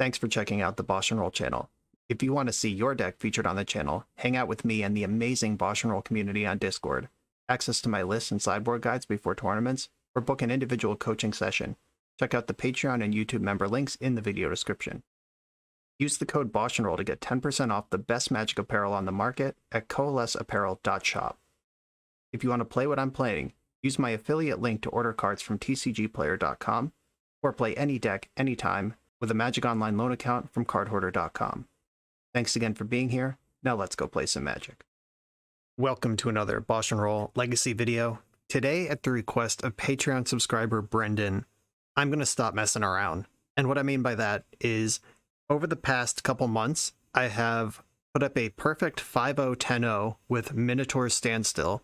Thanks for checking out the BoshNRoll channel. If you want to see your deck featured on the channel, hang out with me and the amazing BoshNRoll community on Discord, access to my lists and sideboard guides before tournaments, or book an individual coaching session, check out the Patreon and YouTube member links in the video description. Use the code BoshNRoll to get 10% off the best Magic apparel on the market at coalesceapparel.shop. If you want to play what I'm playing, use my affiliate link to order cards from tcgplayer.com, or play any deck, anytime, with a Magic Online loan account from cardhoarder.com. Thanks again for being here. Now let's go play some Magic. Welcome to another BoshNRoll Legacy video. Today, at the request of Patreon subscriber Brendan, I'm going to stop messing around. And what I mean by that is, over the past couple months, I have put up a perfect 5-0, 10-0 with Minotaur's Standstill,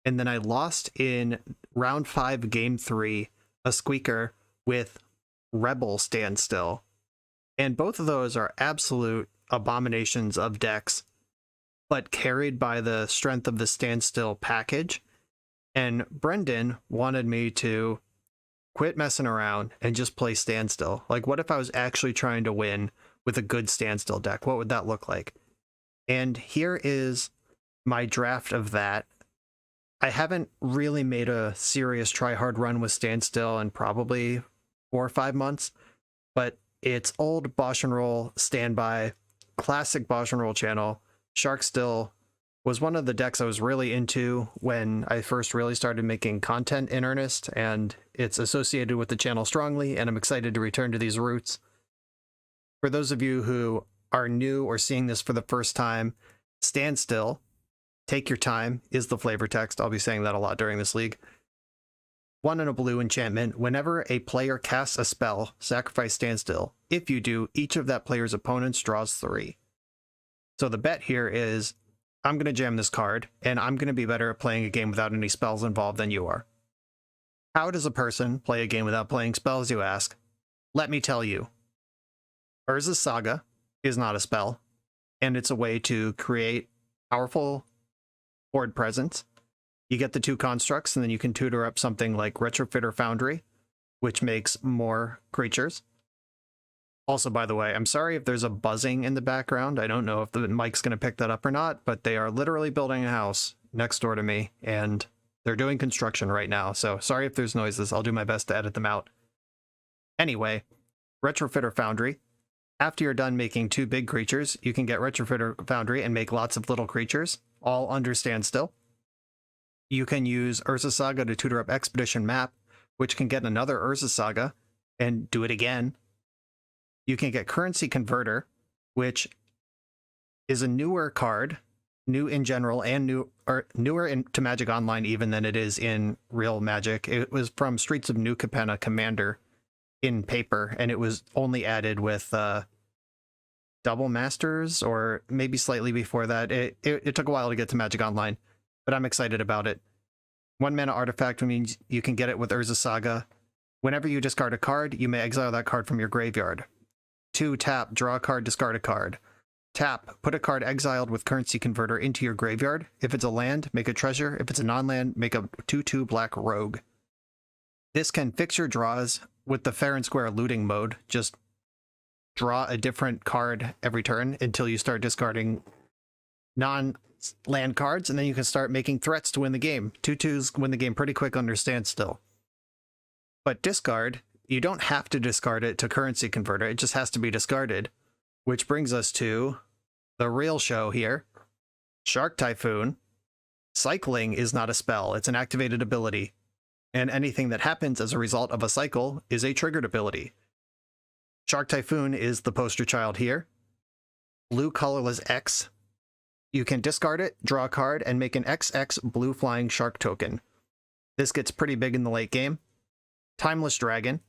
and then I lost in round 5, game 3, a squeaker with Rebel Standstill. And both of those are absolute abominations of decks, but carried by the strength of the Standstill package. And Brendan wanted me to quit messing around and just play Standstill. Like, what if I was actually trying to win with a good Standstill deck? What would that look like? And here is my draft of that. I haven't really made a serious try-hard run with Standstill in probably 4 or 5 months, but it's old BoshNRoll standby, classic BoshNRoll channel. Sharkstill was one of the decks I was really into when I first really started making content in earnest, and it's associated with the channel strongly, and I'm excited to return to these roots. For those of you who are new or seeing this for the first time, Standstill, take your time, is the flavor text. I'll be saying that a lot during this league. 1 and a blue enchantment. Whenever a player casts a spell, sacrifice Standstill. If you do, each of that player's opponents draws 3. So the bet here is, I'm going to jam this card, and I'm going to be better at playing a game without any spells involved than you are. How does a person play a game without playing spells, you ask? Let me tell you. Urza's Saga is not a spell, and it's a way to create powerful board presence. You get the 2 constructs, and then you can tutor up something like Retrofitter Foundry, which makes more creatures. Also, by the way, I'm sorry if there's a buzzing in the background. I don't know if the mic's going to pick that up or not, but they are literally building a house next door to me, and they're doing construction right now, so sorry if there's noises. I'll do my best to edit them out. Anyway, Retrofitter Foundry. After you're done making 2 big creatures, you can get Retrofitter Foundry and make lots of little creatures, all under Standstill. You can use Urza's Saga to tutor up Expedition Map, which can get another Urza's Saga and do it again. You can get Currency Converter, which is a newer card, new in general, and newer to Magic Online even than it is in real Magic. It was from Streets of New Capenna Commander in paper, and it was only added with Double Masters, or maybe slightly before that. It took a while to get to Magic Online, but I'm excited about it. 1 mana artifact means you can get it with Urza's Saga. Whenever you discard a card, you may exile that card from your graveyard. 2, tap, draw a card, discard a card. Tap, put a card exiled with Currency Converter into your graveyard. If it's a land, make a treasure. If it's a non-land, make a 2/2 black rogue. This can fix your draws with the fair and square looting mode. Just draw a different card every turn until you start discarding non-land cards, and then you can start making threats to win the game. 2/2s win the game pretty quick under Standstill. But discard, you don't have to discard it to Currency Converter, it just has to be discarded. Which brings us to the real show here. Shark Typhoon. Cycling is not a spell, it's an activated ability. And anything that happens as a result of a cycle is a triggered ability. Shark Typhoon is the poster child here. Blue colorless X. You can discard it, draw a card, and make an XX blue flying shark token. This gets pretty big in the late game. Timeless Dragon.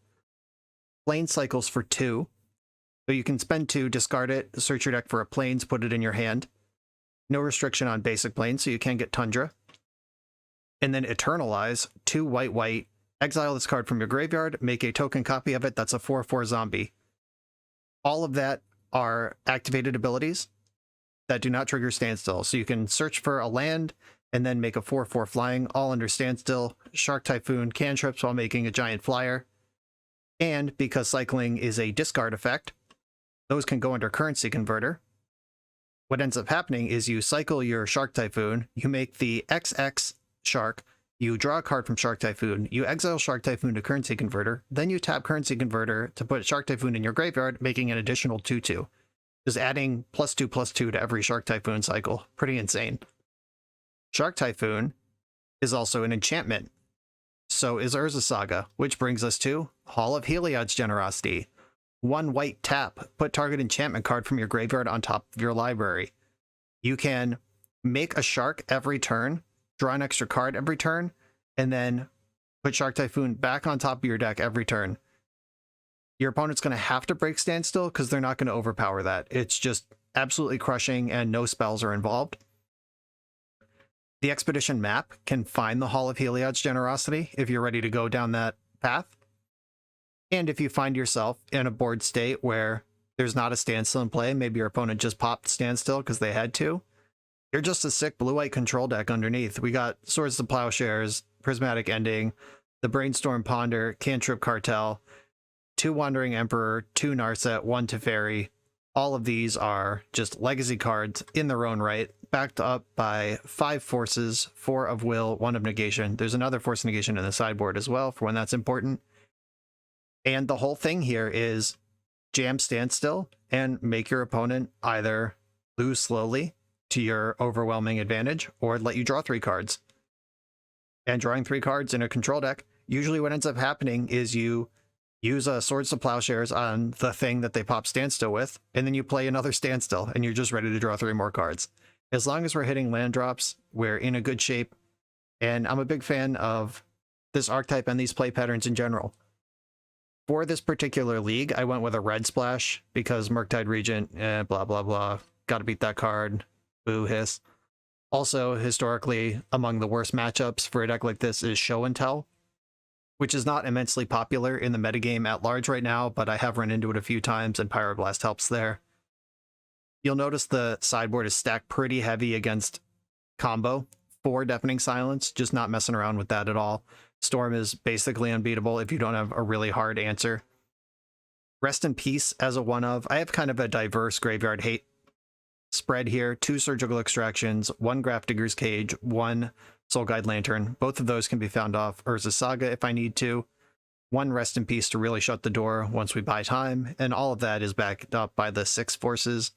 Plane cycles for 2. So you can spend 2, discard it, search your deck for a planes, put it in your hand. No restriction on basic planes, so you can get Tundra. And then Eternalize, 2 white, exile this card from your graveyard, make a token copy of it, that's a 4/4 zombie. All of that are activated abilities that do not trigger Standstill. So you can search for a land and then make a 4/4 flying, all under Standstill. Shark Typhoon cantrips while making a giant flyer. And because cycling is a discard effect, those can go under Currency Converter. What ends up happening is you cycle your Shark Typhoon, you make the XX Shark, you draw a card from Shark Typhoon, you exile Shark Typhoon to Currency Converter, then you tap Currency Converter to put Shark Typhoon in your graveyard, making an additional 2/2. Just adding +2/+2 to every Shark Typhoon cycle. Pretty insane. Shark Typhoon is also an enchantment. So is Urza Saga, which brings us to Hall of Heliod's Generosity. 1 white tap, put target enchantment card from your graveyard on top of your library. You can make a shark every turn, draw an extra card every turn, and then put Shark Typhoon back on top of your deck every turn. Your opponent's going to have to break Standstill because they're not going to overpower that. It's just absolutely crushing and no spells are involved. The Expedition map can find the Hall of Heliod's Generosity if you're ready to go down that path. And if you find yourself in a board state where there's not a Standstill in play, maybe your opponent just popped Standstill because they had to, you're just a sick blue-white control deck underneath. We got Swords to Plowshares, Prismatic Ending, the Brainstorm Ponder, Cantrip Cartel, 2 Wandering Emperor, 2 Narset, 1 Teferi. All of these are just legacy cards in their own right, backed up by 5 forces, 4 of will, 1 of negation. There's another force negation in the sideboard as well for when that's important. And the whole thing here is jam Standstill and make your opponent either lose slowly to your overwhelming advantage or let you draw 3 cards. And drawing 3 cards in a control deck, usually what ends up happening is you use a Swords to Plowshares on the thing that they pop Standstill with, and then you play another Standstill, and you're just ready to draw 3 more cards. As long as we're hitting land drops, we're in a good shape, and I'm a big fan of this archetype and these play patterns in general. For this particular league, I went with a red splash because Murktide Regent, blah, blah, blah. Gotta beat that card. Boo, hiss. Also, historically, among the worst matchups for a deck like this is Show and Tell, which is not immensely popular in the metagame at large right now, but I have run into it a few times, and Pyroblast helps there. You'll notice the sideboard is stacked pretty heavy against combo for Deafening Silence, just not messing around with that at all. Storm is basically unbeatable if you don't have a really hard answer. Rest in Peace as a one-of. I have kind of a diverse graveyard hate spread here. 2 Surgical Extractions, 1 Grafdigger's Cage, 1 Soul Guide Lantern. Both of those can be found off Urza Saga if I need to. 1 Rest in Peace to really shut the door once we buy time, and all of that is backed up by the 6 forces.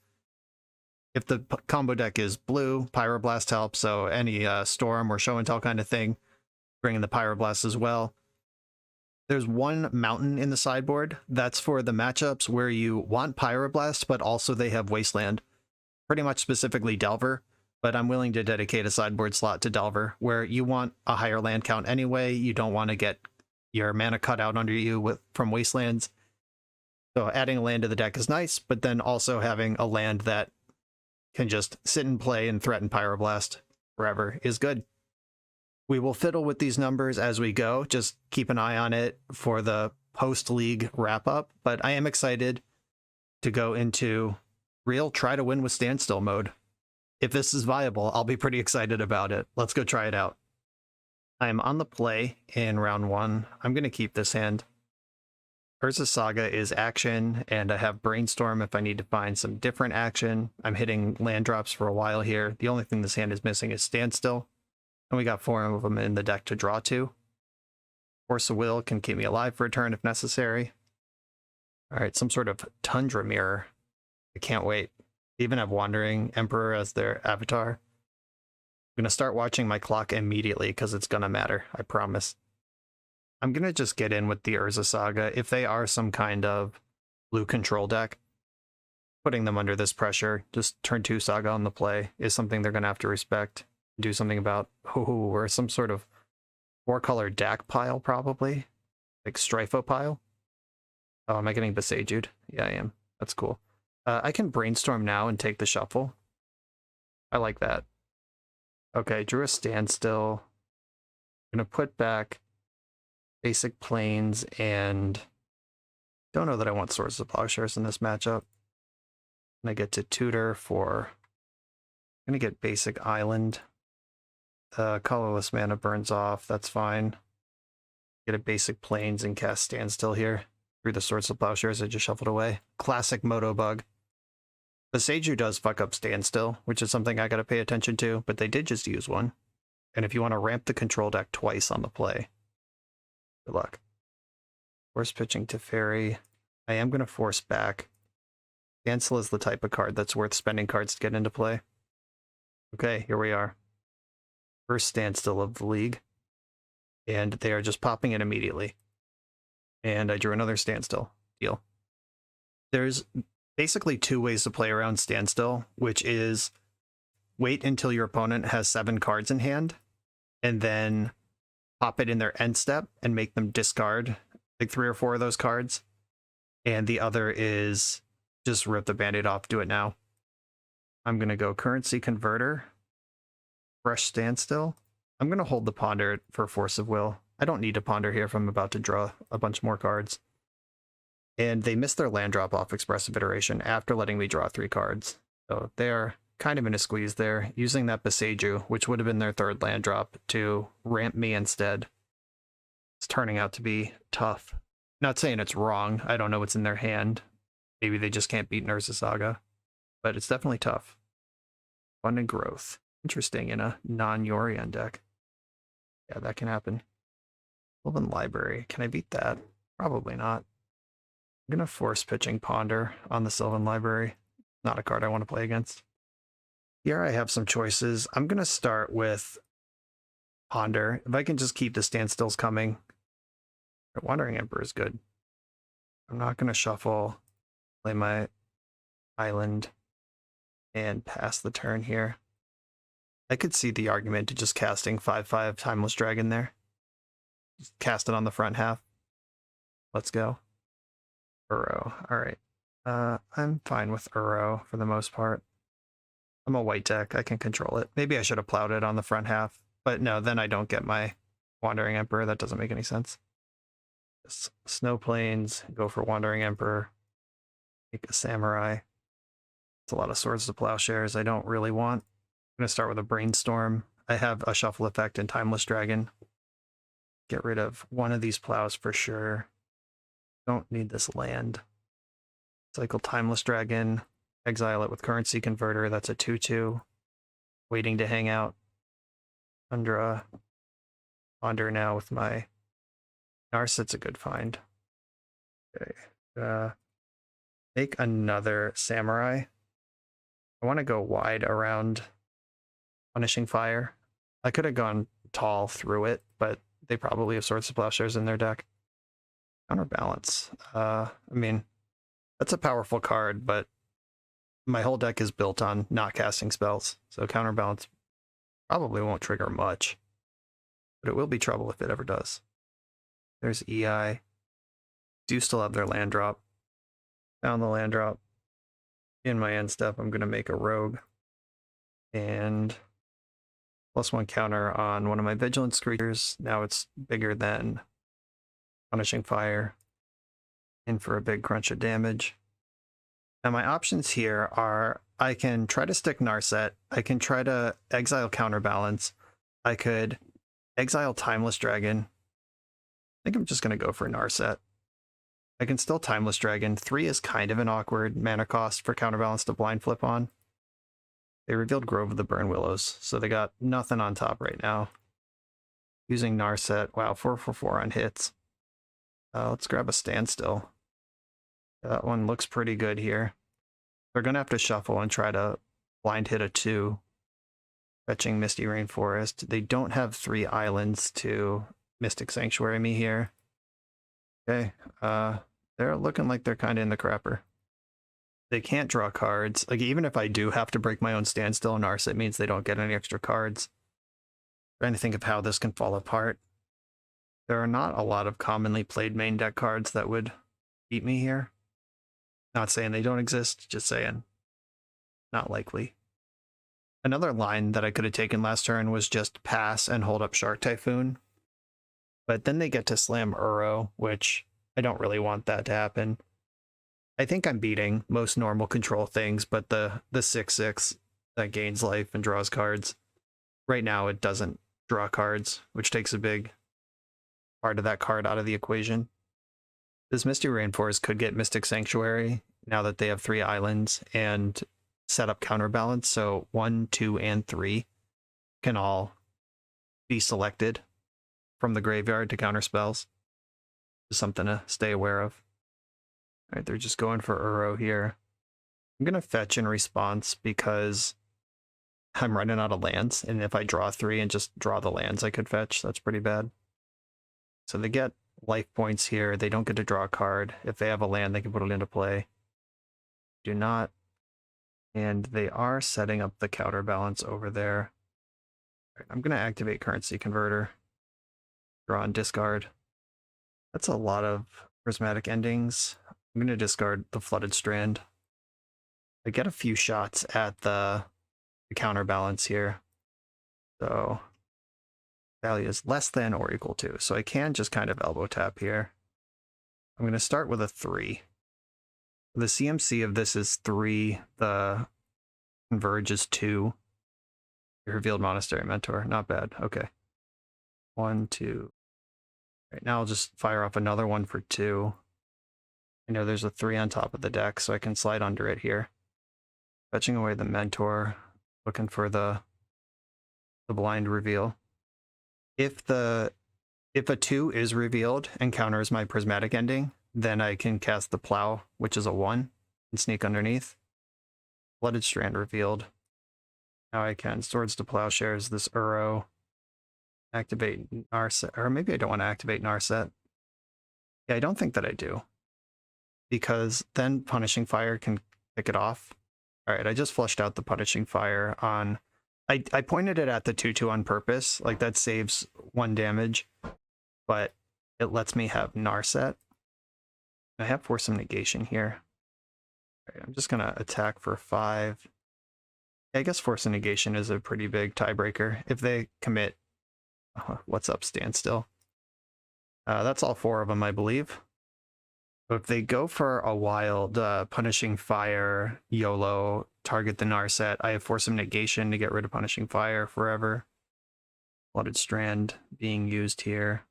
If the combo deck is blue, Pyroblast helps, so any Storm or Show and Tell kind of thing, bring in the Pyroblast as well. There's 1 mountain in the sideboard. That's for the matchups where you want Pyroblast, but also they have Wasteland. Pretty much specifically Delver, but I'm willing to dedicate a sideboard slot to Delver, where you want a higher land count anyway. You don't want to get your mana cut out under you from Wastelands. So adding a land to the deck is nice, but then also having a land that can just sit and play and threaten Pyroblast forever is good. We will fiddle with these numbers as we go. Just keep an eye on it for the post-league wrap-up. But I am excited to go into real try to win with Standstill mode. If this is viable, I'll be pretty excited about it. Let's go try it out. I am on the play in round 1. I'm going to keep this hand. Urza Saga is action, and I have Brainstorm if I need to find some different action. I'm hitting land drops for a while here. The only thing this hand is missing is Standstill. And we got 4 of them in the deck to draw to. Force of Will can keep me alive for a turn if necessary. Alright, some sort of Tundra Mirror. I can't wait. They even have Wandering Emperor as their avatar. I'm going to start watching my clock immediately because it's going to matter, I promise. I'm going to just get in with the Urza Saga. If they are some kind of blue control deck, putting them under this pressure, just turn 2 Saga on the play, is something they're going to have to respect. Do something about, or some sort of 4-color DAC pile, probably. Like Strifo pile. Oh, am I getting Besaged? Yeah, I am. That's cool. I can Brainstorm now and take the shuffle. I like that. Okay, drew a Standstill. I'm going to put back Basic Plains and don't know that I want Swords of Plowshares in this matchup. And I get to tutor for, I'm going to get Basic Island. Colorless mana burns off, that's fine. Get a Basic Plains and cast Standstill here. through the Swords of Plowshares I just shuffled away. Classic Moto bug. The Seiju does fuck up Standstill, which is something I gotta pay attention to, but they did just use one. And if you want to ramp the control deck twice on the play, good luck. Force pitching to Fairy. I am gonna force back. Standstill is the type of card that's worth spending cards to get into play. Okay, here we are. First Standstill of the league. And they are just popping it immediately. And I drew another Standstill. Deal. There's basically two ways to play around Standstill, which is wait until your opponent has 7 cards in hand, and then pop it in their end step and make them discard like 3 or 4 of those cards. And the other is just rip the band-aid off, do it now. I'm going to go Currency Converter, fresh Standstill. I'm going to hold the Ponder for Force of Will. I don't need to Ponder here if I'm about to draw a bunch more cards. And they missed their land drop off Expressive Iteration after letting me draw 3 cards. So they're kind of in a squeeze there, using that Boseiju, which would have been their 3rd land drop, to ramp me instead. It's turning out to be tough. Not saying it's wrong. I don't know what's in their hand. Maybe they just can't beat Nurse's Saga. But it's definitely tough. Abundant Growth. Interesting in a non-Yorion deck. Yeah, that can happen. Sylvan Library. Can I beat that? Probably not. I'm going to force pitching Ponder on the Sylvan Library. Not a card I want to play against. Here I have some choices. I'm going to start with Ponder. If I can just keep the Standstills coming. Wandering Emperor is good. I'm not going to shuffle, play my island, and pass the turn here. I could see the argument to just casting 5/5 Timeless Dragon there. Just cast it on the front half. Let's go. Uro. Alright. I'm fine with Uro for the most part. I'm a white deck. I can control it. Maybe I should have plowed it on the front half. But no, then I don't get my Wandering Emperor. That doesn't make any sense. Snow Plains. Go for Wandering Emperor. Make a Samurai. It's a lot of Swords to Plowshares I don't really want. I'm going to start with a Brainstorm. I have a Shuffle effect in Timeless Dragon. Get rid of one of these plows for sure. Don't need this land. Cycle Timeless Dragon. Exile it with Currency Converter. That's a 2/2. Waiting to hang out. Tundra. Ponder now with my Narset's a good find. Okay. Make another Samurai. I want to go wide around Punishing Fire. I could have gone tall through it, but they probably have Swords to Plowshares in their deck. Counterbalance. I mean, that's a powerful card, but my whole deck is built on not casting spells, so Counterbalance probably won't trigger much, but it will be trouble if it ever does. There's EI. Do still have their land drop. Found the land drop. In my end step, I'm going to make a Rogue. And +1 counter on one of my Vigilance creatures. Now it's bigger than Punishing Fire. In for a big crunch of damage. Now my options here are I can try to stick Narset. I can try to exile Counterbalance. I could exile Timeless Dragon. I think I'm just going to go for Narset. I can still Timeless Dragon. 3 is kind of an awkward mana cost for Counterbalance to blind flip on. They revealed Grove of the Burn Willows, so they got nothing on top right now. Using Narset. Wow, 4/4 on hits. Let's grab a Standstill. That one looks pretty good here. They're going to have to shuffle and try to blind hit a 2. Fetching Misty Rainforest. They don't have 3 islands to Mystic Sanctuary me here. Okay, they're looking like they're kind of in the crapper. They can't draw cards. Like, even if I do have to break my own Standstill and Narset, it means they don't get any extra cards. Trying to think of how this can fall apart. There are not a lot of commonly played main deck cards that would beat me here. Not saying they don't exist, just saying not likely. Another line that I could have taken last turn was just pass and hold up Shark Typhoon. But then they get to slam Uro, which I don't really want that to happen. I think I'm beating most normal control things, but the 6/6 that gains life and draws cards, right now it doesn't draw cards, which takes a big part of that card out of the equation. This Misty Rainforest could get Mystic Sanctuary now that they have 3 islands and set up counterbalance. So 1, 2, and 3 can all be selected from the graveyard to counter spells. Just something to stay aware of. All right, they're just going for Uro here. I'm going to fetch in response because I'm running out of lands, and if I draw 3 and just draw the lands I could fetch, that's pretty bad. So they get life points here. They don't get to draw a card. If they have a land, they can put it into play. Do not. And they are setting up the counterbalance over there. All right, I'm going to activate Currency Converter. Draw and discard. That's a lot of prismatic endings. I'm going to discard the Flooded Strand. I get a few shots at the counterbalance here. So value is less than or equal to. So I can just kind of elbow tap here. I'm going to start with a 3. The CMC of this is 3. The Converge is 2. Your Revealed Monastery Mentor. Not bad. Okay. 1, 2. Right now I'll just fire off another one for 2. I know there's a 3 on top of the deck, so I can slide under it here. Fetching away the Mentor, looking for the blind reveal. If a 2 is revealed and counters my prismatic ending, then I can cast the Plow, which is a 1, and sneak underneath. Flooded Strand revealed. Now I can Swords to Plowshares this Uro. Activate Narset, or maybe I don't want to activate Narset. Yeah, I don't think that I do. Because then Punishing Fire can pick it off. Alright, I just flushed out the Punishing Fire on... I pointed it at the 2/2 on purpose, like that saves 1 damage, but it lets me have Narset. I have Force of Negation here. All right, I'm just gonna attack for 5. I guess Force of Negation is a pretty big tiebreaker. If they commit, what's up, Standstill? That's all 4 of them, I believe. But if they go for a wild Punishing Fire, YOLO, target the Narset, I have Force of Negation to get rid of Punishing Fire forever. Flooded Strand being used here.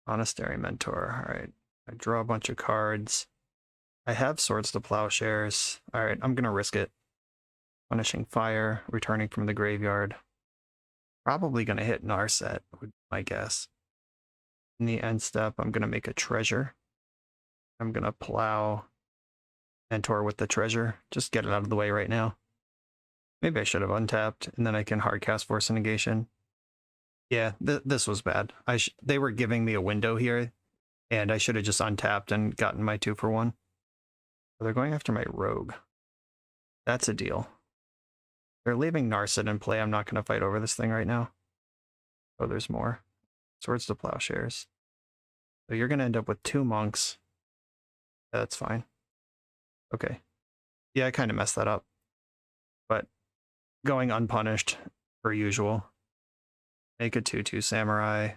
Monastery Mentor. All right. I draw a bunch of cards. I have Swords to Plowshares. All right, I'm going to risk it. Punishing Fire, returning from the graveyard. Probably going to hit Narset, would be my guess. In the end step, I'm going to make a treasure. I'm going to plow Mentor with the treasure. Just get it out of the way right now. Maybe I should have untapped, and then I can hardcast Force of Negation. Yeah, this was bad. They were giving me a window here, and I should have just untapped and gotten my 2 for 1. So they're going after my Rogue. That's a deal. They're leaving Narset in play. I'm not going to fight over this thing right now. Oh, there's more. Swords to Plowshares. So you're going to end up with 2 monks. That's fine. Okay. Yeah, I kind of messed that up. But going unpunished, per usual. Make a 2/2 Samurai.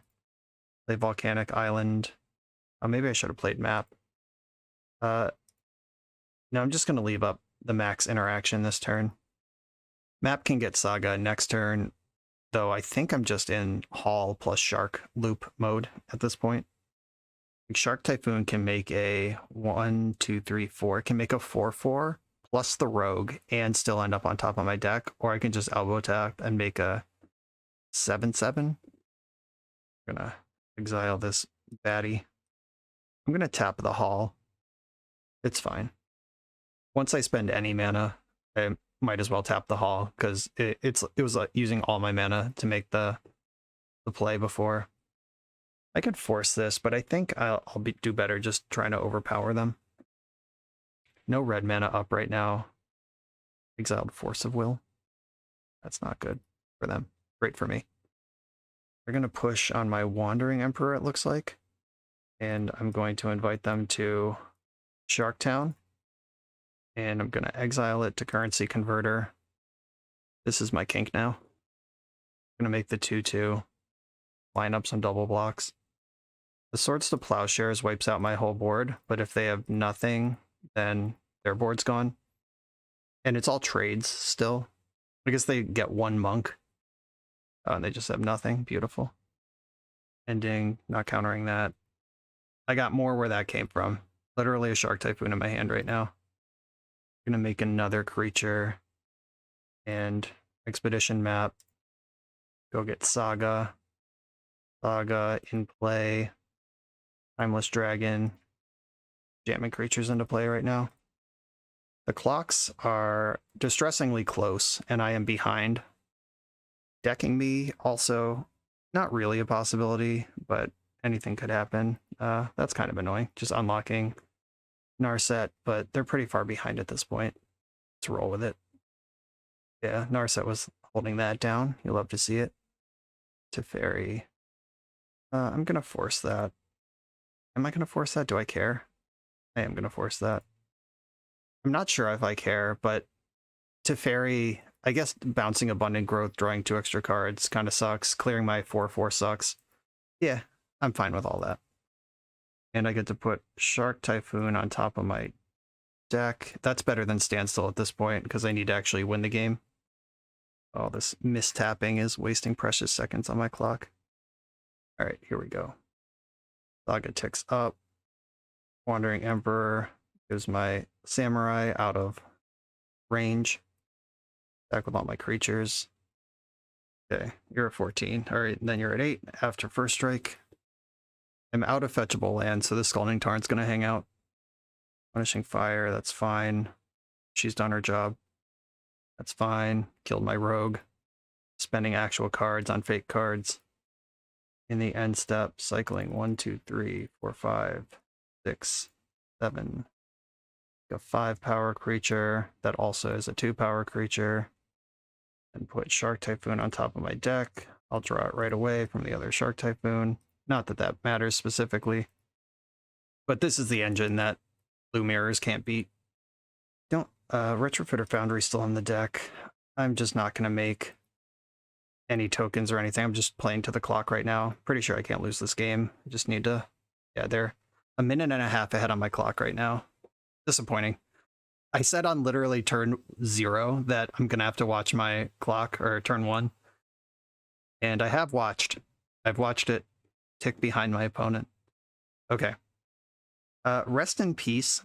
Play Volcanic Island. Oh, maybe I should have played Map. No, I'm just going to leave up the max interaction this turn. Map can get Saga next turn, though I think I'm just in Hall plus Shark loop mode at this point. Shark Typhoon can make a 1, 2, 3, 4. It can make a 4/4 plus the Rogue and still end up on top of my deck, or I can just elbow tap and make a 7/7. I'm gonna exile this baddie. I'm gonna tap the Hall. It's fine. Once I spend any mana, I might as well tap the Hall because it was using all my mana to make the play before. I could force this, but I think I'll do better just trying to overpower them. No red mana up right now. Exiled Force of Will. That's not good for them. Great for me. They're going to push on my Wandering Emperor, it looks like. And I'm going to invite them to Sharktown. And I'm going to exile it to Currency Converter. This is my kink now. I'm going to make the 2/2. Line up some double blocks. The Swords to Plowshares wipes out my whole board, but if they have nothing, then their board's gone. And it's all trades still. I guess they get 1 monk. Oh, and they just have nothing. Beautiful. Ending, not countering that. I got more where that came from. Literally a Shark Typhoon in my hand right now. I'm gonna make another creature and expedition map. Go get Saga. Saga in play. Timeless Dragon. Jamming creatures into play right now. The clocks are distressingly close, and I am behind. Decking me, also not really a possibility, but anything could happen. That's kind of annoying. Just unlocking Narset, but they're pretty far behind at this point. Let's roll with it. Yeah, Narset was holding that down. You'll love to see it. Teferi. I'm going to force that. Am I going to force that? Do I care? I am going to force that. I'm not sure if I care, but Teferi, I guess bouncing Abundant Growth, drawing 2 extra cards kind of sucks. Clearing my 4/4 sucks. Yeah, I'm fine with all that. And I get to put Shark Typhoon on top of my deck. That's better than Standstill at this point, because I need to actually win the game. Oh, this mistapping is wasting precious seconds on my clock. All right, here we go. Saga ticks up. Wandering Emperor gives my Samurai out of range. Back with all my creatures. Okay, you're at 14. All right, then you're at 8 after first strike. I'm out of fetchable land, so the Scalding Tarn's going to hang out. Punishing Fire, that's fine. She's done her job. That's fine. Killed my rogue. Spending actual cards on fake cards. In the end step, cycling 1, 2, 3, 4, 5, 6, 7. A 5 power creature that also is a 2 power creature. And put Shark Typhoon on top of my deck. I'll draw it right away from the other Shark Typhoon. Not that that matters specifically. But this is the engine that Blue Mirrors can't beat. Don't Retrofitter Foundry still in the deck. I'm just not going to make any tokens or anything. I'm just playing to the clock right now. Pretty sure I can't lose this game. I just need to... Yeah, they're a minute and a half ahead on my clock right now. Disappointing. I said on literally turn 0 that I'm going to have to watch my clock, or turn 1. And I have watched. I've watched it tick behind my opponent. Okay. Rest in Peace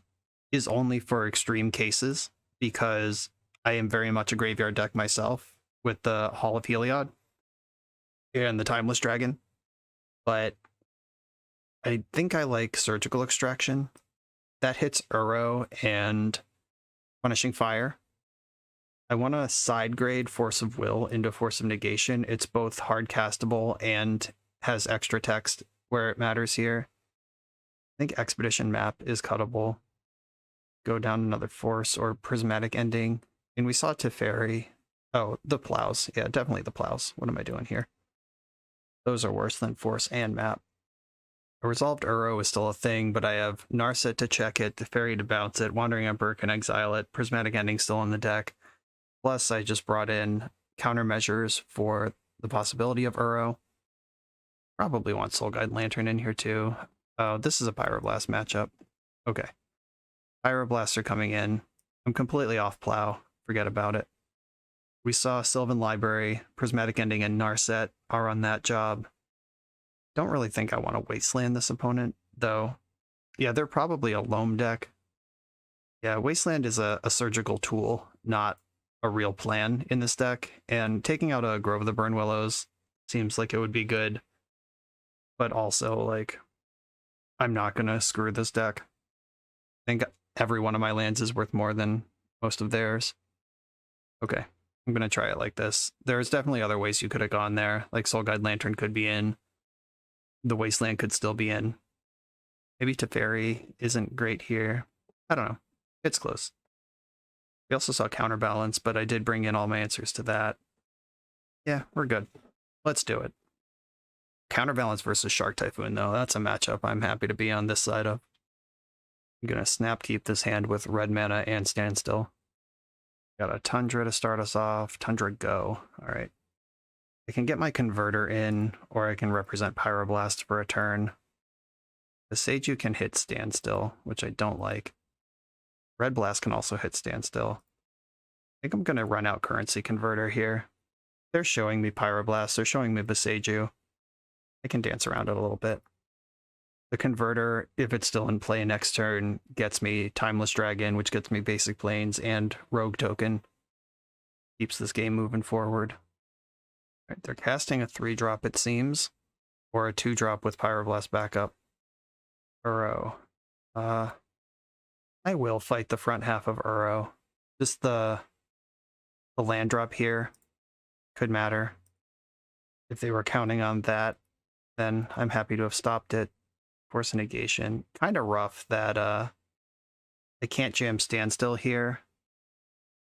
is only for extreme cases, because I am very much a graveyard deck myself with the Hall of Heliod and the Timeless Dragon. But I think I like Surgical Extraction. That hits Uro and Punishing Fire. I want to side grade Force of Will into Force of Negation. It's both hard castable and has extra text where it matters here. I think Expedition Map is cuttable. Go down another Force or Prismatic Ending. And we saw Teferi. Oh, the Plows. Yeah, definitely the Plows. What am I doing here? Those are worse than Force and Map. A Resolved Uro is still a thing, but I have Narset to check it, Teferi to bounce it, Wandering Emperor can exile it, Prismatic Ending still in the deck. Plus, I just brought in countermeasures for the possibility of Uro. Probably want Soul Guide Lantern in here too. Oh, this is a Pyroblast matchup. Okay. Pyroblasts are coming in. I'm completely off Plow. Forget about it. We saw Sylvan Library, Prismatic Ending, and Narset are on that job. Don't really think I want to Wasteland this opponent, though. Yeah, they're probably a Loam deck. Yeah, Wasteland is a surgical tool, not a real plan in this deck, and taking out a Grove of the Burn Willows seems like it would be good, but also, like, I'm not going to screw this deck. I think every one of my lands is worth more than most of theirs. Okay, I'm going to try it like this. There's definitely other ways you could have gone there, like Soul Guide Lantern could be in. The Wasteland could still be in. Maybe Teferi isn't great here. I don't know. It's close. We also saw Counterbalance, but I did bring in all my answers to that. Yeah, we're good. Let's do it. Counterbalance versus Shark Typhoon, though. That's a matchup I'm happy to be on this side of. I'm going to snap keep this hand with red mana and Standstill. Got a Tundra to start us off. Tundra go. All right. I can get my Converter in, or I can represent Pyroblast for a turn. The Seiju can hit Standstill, which I don't like. Red Blast can also hit Standstill. I think I'm going to run out Currency Converter here. They're showing me Pyroblast, they're showing me Boseiju. I can dance around it a little bit. The converter, if it's still in play next turn, gets me Timeless Dragon, which gets me basic planes and Rogue Token. Keeps this game moving forward. All right, they're casting a 3-drop, it seems, or a 2-drop with Pyroblast backup. Uro. I will fight the front half of Uro. Just the land drop here could matter. If they were counting on that, then I'm happy to have stopped it. Force a negation. Kind of rough that I can't jam Standstill here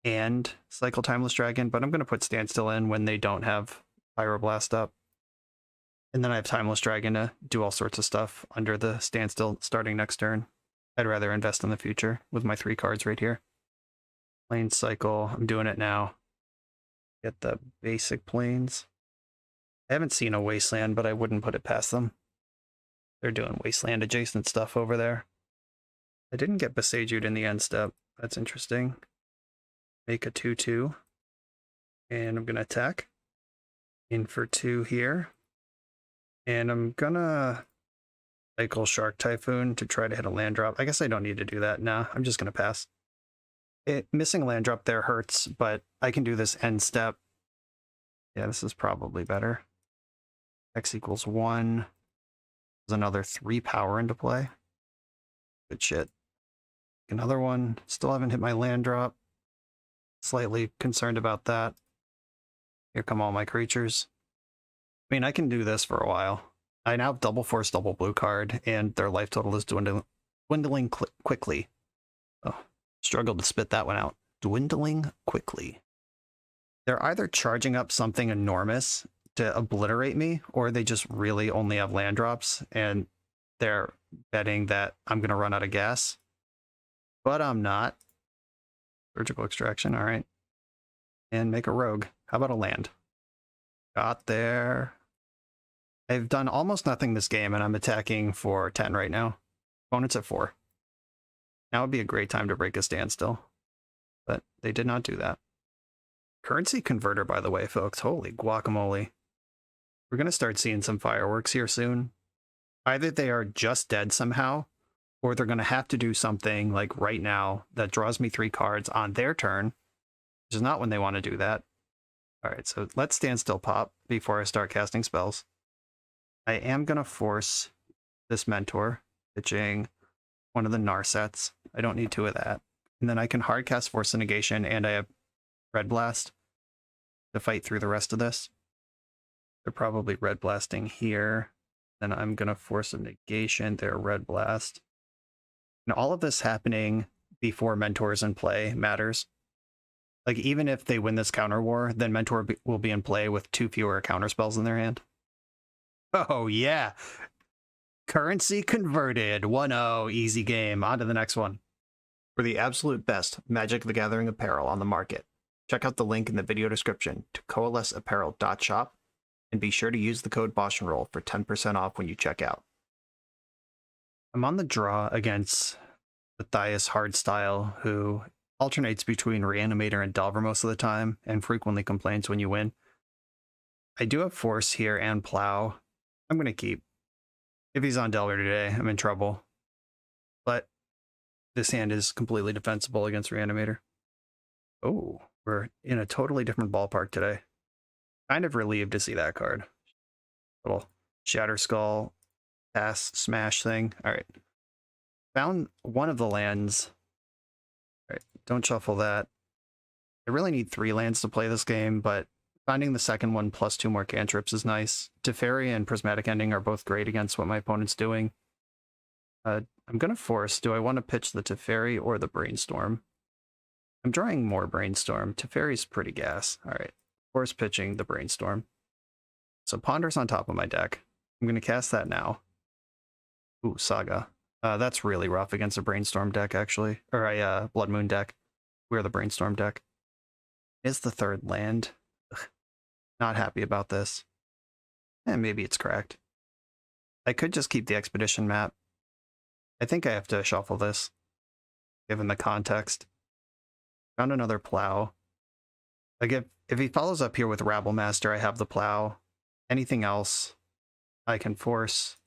and cycle Timeless Dragon, but I'm going to put Standstill in when they don't have Pyroblast up. And then I have Timeless Dragon to do all sorts of stuff under the Standstill starting next turn. I'd rather invest in the future with my 3 cards right here. Plane cycle. I'm doing it now. Get the basic planes. I haven't seen a Wasteland, but I wouldn't put it past them. They're doing Wasteland adjacent stuff over there. I didn't get Besaju'd in the end step. That's interesting. Make a 2/2. And I'm going to attack. In for 2 here. And I'm going to cycle Shark Typhoon to try to hit a land drop. I guess I don't need to do that. Nah, I'm just going to pass. Missing a land drop there hurts, but I can do this end step. Yeah, this is probably better. X equals 1. There's another 3 power into play. Good shit. Another one. Still haven't hit my land drop. Slightly concerned about that. Here come all my creatures. I mean, I can do this for a while. I now have double force, double blue card, and their life total is dwindling quickly. Oh, struggled to spit that one out. Dwindling quickly. They're either charging up something enormous to obliterate me, or they just really only have land drops, and they're betting that I'm going to run out of gas. But I'm not. Surgical Extraction, all right. And make a rogue. How about a land? Got there. I've done almost nothing this game, and I'm attacking for 10 right now. Opponent's at 4. Now would be a great time to break a Standstill. But they did not do that. Currency converter, by the way, folks. Holy guacamole. We're going to start seeing some fireworks here soon. Either they are just dead somehow, or they're going to have to do something like right now that draws me 3 cards on their turn, which is not when they want to do that. All right, so let's Standstill pop before I start casting spells. I am going to force this Mentor, pitching one of the Narsets. I don't need 2 of that. And then I can hard cast Force of Negation, and I have Red Blast to fight through the rest of this. They're probably Red Blasting here. Then I'm going to Force of Negation their Red Blast. And all of this happening before Mentor's in play matters. Like, even if they win this counter war, then Mentor will be in play with 2 fewer counter spells in their hand. Oh, yeah. Currency converted. 1-0. Easy game. On to the next one. For the absolute best Magic the Gathering apparel on the market, check out the link in the video description to coalesceapparel.shop, and be sure to use the code BoshNRoll for 10% off when you check out. I'm on the draw against Matthias Hardstyle, who alternates between Reanimator and Delver most of the time, and frequently complains when you win. I do have Force here and Plow. I'm going to keep. If he's on Delver today, I'm in trouble. But this hand is completely defensible against Reanimator. Oh, we're in a totally different ballpark today. Kind of relieved to see that card. Little Shatter Skull, pass, smash thing. All right. Found one of the lands. All right, don't shuffle that. I really need 3 lands to play this game, but finding the second one plus 2 more cantrips is nice. Teferi and Prismatic Ending are both great against what my opponent's doing. I'm going to force. Do I want to pitch the Teferi or the Brainstorm? I'm drawing more Brainstorm. Teferi's pretty gas. All right. Force pitching the Brainstorm. So Ponder's on top of my deck. I'm going to cast that now. Ooh, Saga. That's really rough against a Brainstorm deck, actually. Or a Blood Moon deck. We're the Brainstorm deck. Is the 3rd land. Ugh. Not happy about this. Maybe it's cracked. I could just keep the Expedition map. I think I have to shuffle this, given the context. Found another Plow. Like, if he follows up here with Rabble Master, I have the Plow. Anything else, I can force.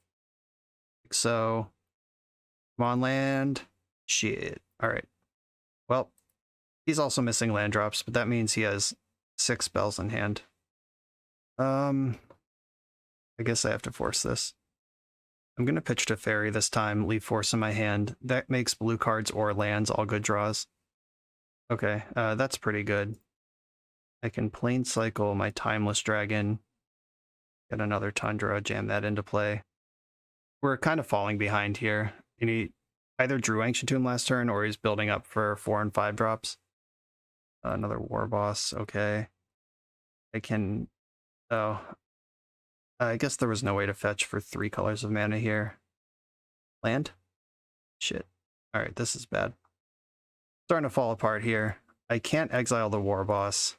So, come on, land. Shit. All right. Well, he's also missing land drops, but that means he has 6 spells in hand. I guess I have to force this. I'm going to pitch to Fairy this time, leave Force in my hand. That makes blue cards or lands all good draws. Okay, that's pretty good. I can Plane Cycle my Timeless Dragon, get another Tundra, jam that into play. We're kind of falling behind here. And he either drew Ancient Tomb last turn or he's building up for 4 and 5 drops. Another War Boss, okay. I can... Oh, I guess there was no way to fetch for 3 colors of mana here. Land? Shit. Alright, this is bad. Starting to fall apart here. I can't exile the War Boss.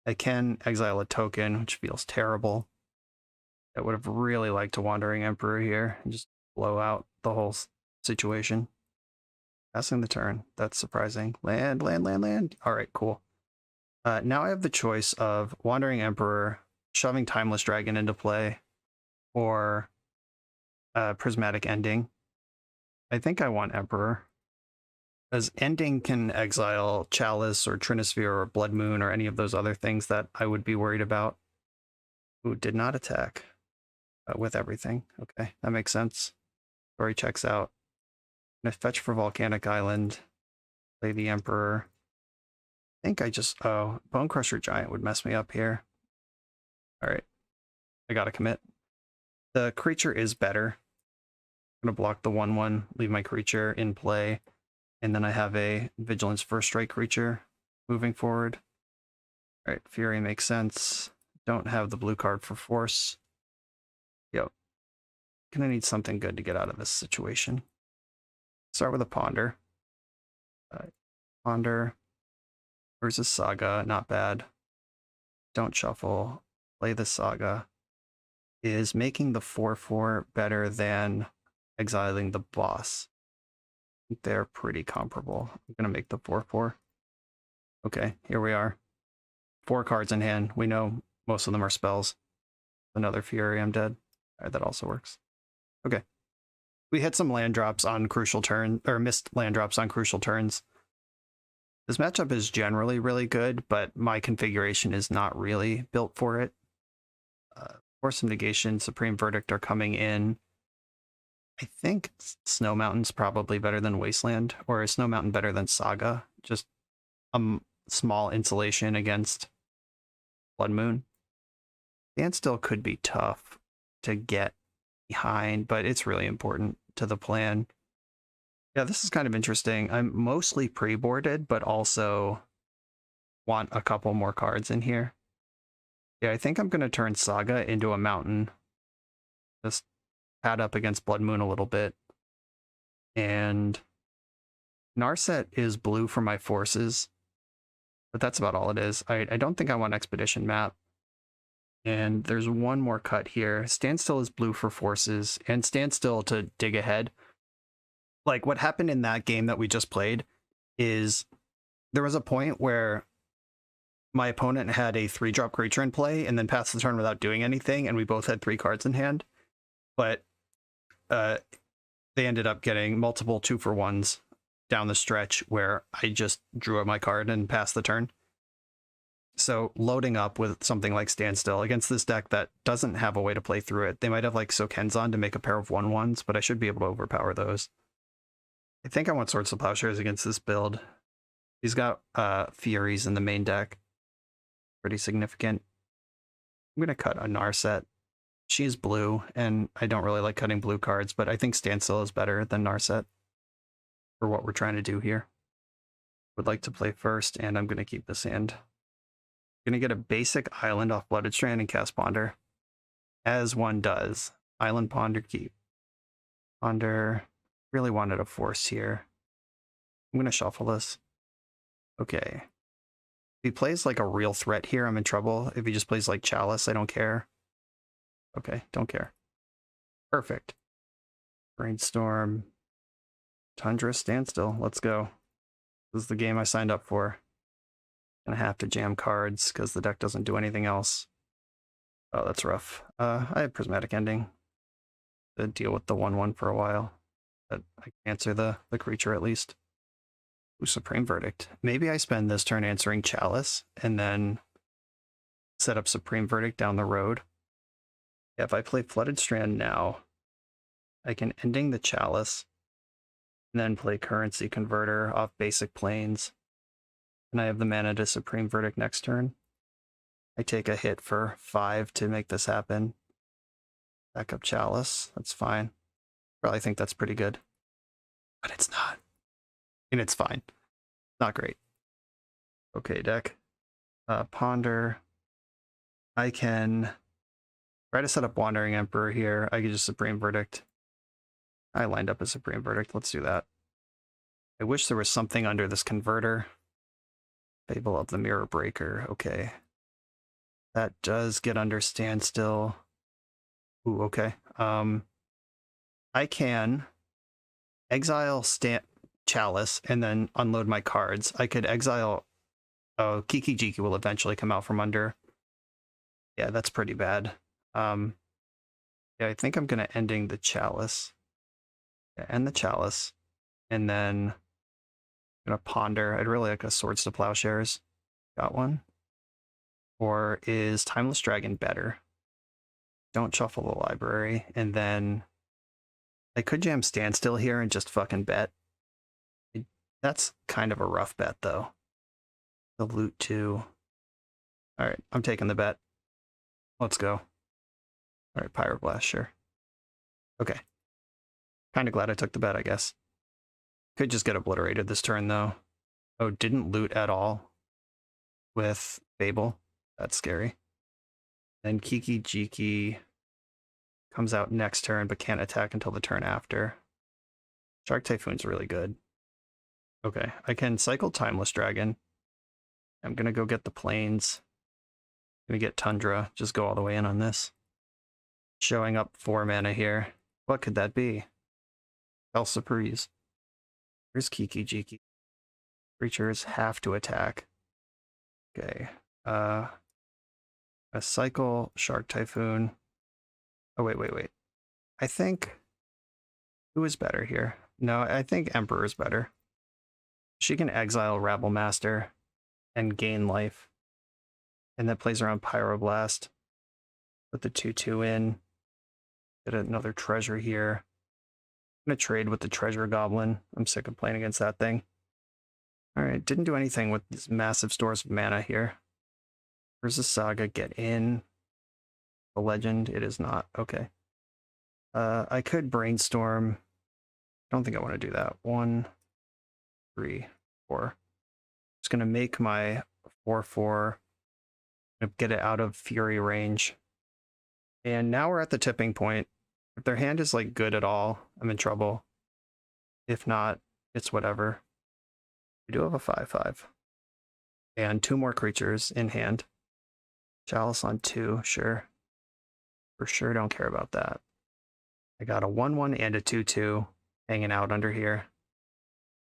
I can exile a token, which feels terrible. I would have really liked a Wandering Emperor here and just blow out the whole situation. Passing the turn. That's surprising. Land, land, land, land. Alright, cool. Now I have the choice of Wandering Emperor, shoving Timeless Dragon into play, or Prismatic Ending. I think I want Emperor, as Ending can exile Chalice or Trinisphere or Blood Moon or any of those other things that I would be worried about. Who did not attack with everything. Okay, that makes sense. Story checks out. I'm gonna fetch for Volcanic Island, play the Emperor. I think I just... Oh, Bone Crusher Giant would mess me up here. Alright, I gotta commit. The creature is better. I'm gonna block the 1/1, leave my creature in play, and then I have a Vigilance First Strike creature moving forward. Alright, Fury makes sense. Don't have the blue card for Force. Yep. Gonna need something good to get out of this situation. Start with a Ponder. Ponder versus Saga, not bad. Don't shuffle. Play the Saga. Is making the 4/4 better than exiling the boss? They're pretty comparable. I'm gonna make the 4/4. Okay, here we are. 4 cards in hand. We know most of them are spells. Another Fury, I'm dead. All right, that also works. Okay. We hit some land drops on crucial turn, or missed land drops on crucial turns. This matchup is generally really good, but my configuration is not really built for it. Force of Negation, Supreme Verdict are coming in. I think Snow Mountain's probably better than Wasteland, or is Snow Mountain better than Saga? Just a small insulation against Blood Moon. Standstill could be tough to get behind, but it's really important to the plan. Yeah, this is kind of interesting. I'm mostly pre-boarded, but also want a couple more cards in here. Yeah, I think I'm going to turn Saga into a mountain. Just pad up against Blood Moon a little bit. And Narset is blue for my forces, but that's about all it is. I don't think I want Expedition Map. And there's one more cut here. Standstill is blue for forces, and Standstill to dig ahead. Like, what happened in that game that we just played is there was a point where my opponent had a 3-drop creature in play and then passed the turn without doing anything, and we both had 3 cards in hand. But they ended up getting multiple 2-for-1s down the stretch where I just drew up my card and passed the turn. So loading up with something like Standstill against this deck that doesn't have a way to play through it. They might have like Sokenzan to make a pair of 1/1s, but I should be able to overpower those. I think I want Swords to Plowshares against this build. He's got Furies in the main deck. Pretty significant. I'm going to cut a Narset. She's blue, and I don't really like cutting blue cards, but I think Standstill is better than Narset for what we're trying to do here. Would like to play first, and I'm going to keep this hand. Going to get a basic island off Blooded Strand and cast Ponder. As one does. Island, Ponder, keep. Ponder. Really wanted a Force here. I'm going to shuffle this. Okay. If he plays like a real threat here, I'm in trouble. If he just plays like Chalice, I don't care. Okay, don't care. Perfect. Brainstorm. Tundra, Standstill. Let's go. This is the game I signed up for. Gonna have to jam cards because the deck doesn't do anything else. Oh, that's rough. I have Prismatic Ending. to deal with the 1/1 for a while. But I can answer the creature at least. Ooh, Supreme Verdict. Maybe I spend this turn answering Chalice and then set up Supreme Verdict down the road. Yeah, if I play Flooded Strand now, I can Ending the Chalice and then play Currency Converter off basic planes. And I have the mana to Supreme Verdict next turn. I take a hit for 5 to make this happen. Back up Chalice, that's fine. Probably think that's pretty good. But it's not. And it's fine. Not great. Okay, deck. Ponder. I can try to set up Wandering Emperor here. I could just Supreme Verdict. I lined up a Supreme Verdict. Let's do that. I wish there was something under this converter. Fable of the Mirror Breaker. Okay. That does get under Standstill. Ooh, okay. I can exile Chalice and then unload my cards. I could exile... Oh, Kiki Jiki will eventually come out from under. Yeah, that's pretty bad. Yeah, I think I'm going to Ending the Chalice. Yeah, end the Chalice. And then I'm going to Ponder. I'd really like a Swords to Plowshares. Got one. Or is Timeless Dragon better? Don't shuffle the library. And then I could jam Standstill here and just fucking bet. That's kind of a rough bet, though. The loot too. Alright, I'm taking the bet. Let's go. Alright, Pyroblast, sure. Okay. Kind of glad I took the bet, I guess. Could just get obliterated this turn, though. Oh, didn't loot at all with Fable. That's scary. Then Kiki Jiki comes out next turn, but can't attack until the turn after. Shark Typhoon's really good. Okay, I can cycle Timeless Dragon. I'm going to go get the plains. Going to get Tundra. Just go all the way in on this. Showing up 4 mana here. What could that be? Surprise. Here's Kiki Jiki. Creatures have to attack. Okay. A cycle Shark Typhoon. Oh, wait. I think... Who is better here? No, I think Emperor is better. She can exile Rabble Master and gain life. And that plays around Pyroblast. Put the 2/2 in. Get another treasure here. I'm going to trade with the Treasure Goblin. I'm sick of playing against that thing. Alright, didn't do anything with these massive stores of mana here. Where's the Saga? Get in. The Legend? It is not. Okay. I could Brainstorm. I don't think I want to do that. 1, 3, 4. Just going to make my 4/4. Get it out of Fury range. And now we're at the tipping point. If their hand is like good at all, I'm in trouble. If not, it's whatever. We do have a 5/5. And 2 more creatures in hand. Chalice on 2, sure. For sure don't care about that. I got a 1/1 and a 2/2 hanging out under here.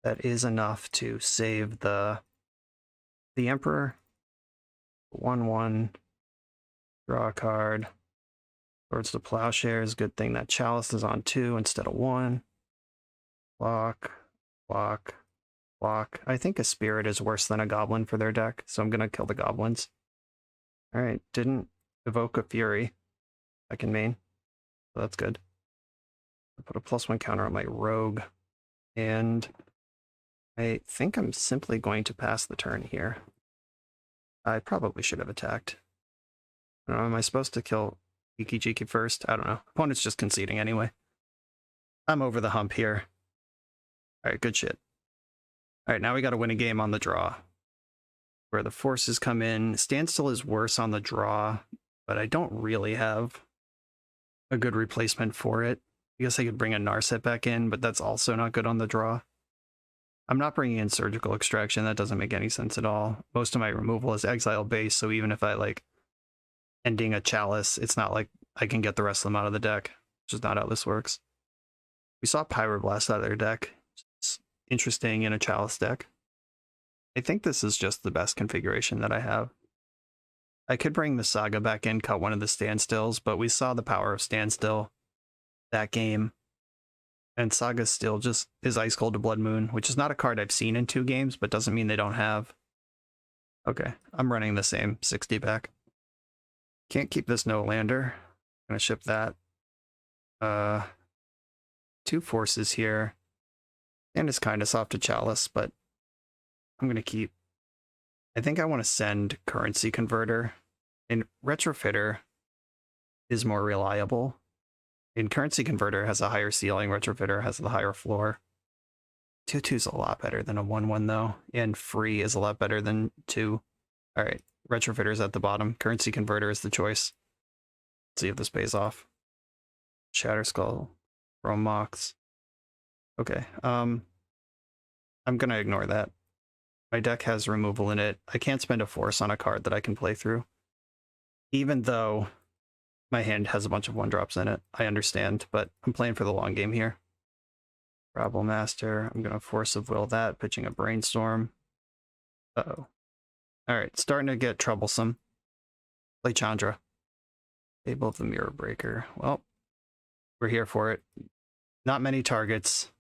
That is enough to save the Emperor. 1/1. Draw a card. Swords to Plowshares. Good thing that Chalice is on 2 instead of 1. Block. I think a Spirit is worse than a Goblin for their deck, so I'm going to kill the Goblins. Alright, didn't evoke a Fury. Second main. So that's good. I put a +1 counter on my Rogue. And I think I'm simply going to pass the turn here. I probably should have attacked. I don't know, am I supposed to kill Kiki Jiki first? I don't know. Opponent's just conceding anyway. I'm over the hump here. Alright, good shit. Alright, now we gotta win a game on the draw. Where the forces come in. Standstill is worse on the draw, but I don't really have a good replacement for it. I guess I could bring a Narset back in, but that's also not good on the draw. I'm not bringing in Surgical Extraction. That doesn't make any sense at all. Most of my removal is exile based, so even if I like Ending a Chalice, it's not like I can get the rest of them out of the deck, which is not how this works. We saw Pyroblast out of their deck. It's interesting in a Chalice deck. I think this is just the best configuration that I have. I could bring the Saga back in, cut one of the Standstills, but we saw the power of Standstill. that game. And Saga's still just is Ice Cold to Blood Moon, which is not a card I've seen in 2 games, but doesn't mean they don't have. Okay, I'm running the same 60 back. Can't keep this no lander. Gonna ship that. 2 forces here. And it's kind of soft to Chalice, but I'm gonna keep. I think I want to send Currency Converter. And Retrofitter is more reliable. And Currency Converter has a higher ceiling, Retrofitter has the higher floor. 2/2 is a lot better than a 1/1 though, and free is a lot better than 2. All right, Retrofitter is at the bottom. Currency Converter is the choice. Let's see if this pays off. Shatterskull, Chrome Mox. Okay, I'm gonna ignore that. My deck has removal in it. I can't spend a force on a card that I can play through. Even though my hand has a bunch of 1-drops in it. I understand, but I'm playing for the long game here. Rabble Master. I'm going to Force of Will that, pitching a Brainstorm. Uh-oh. Alright, starting to get troublesome. Play Chandra. Table of the Mirror Breaker. Well, we're here for it. Not many targets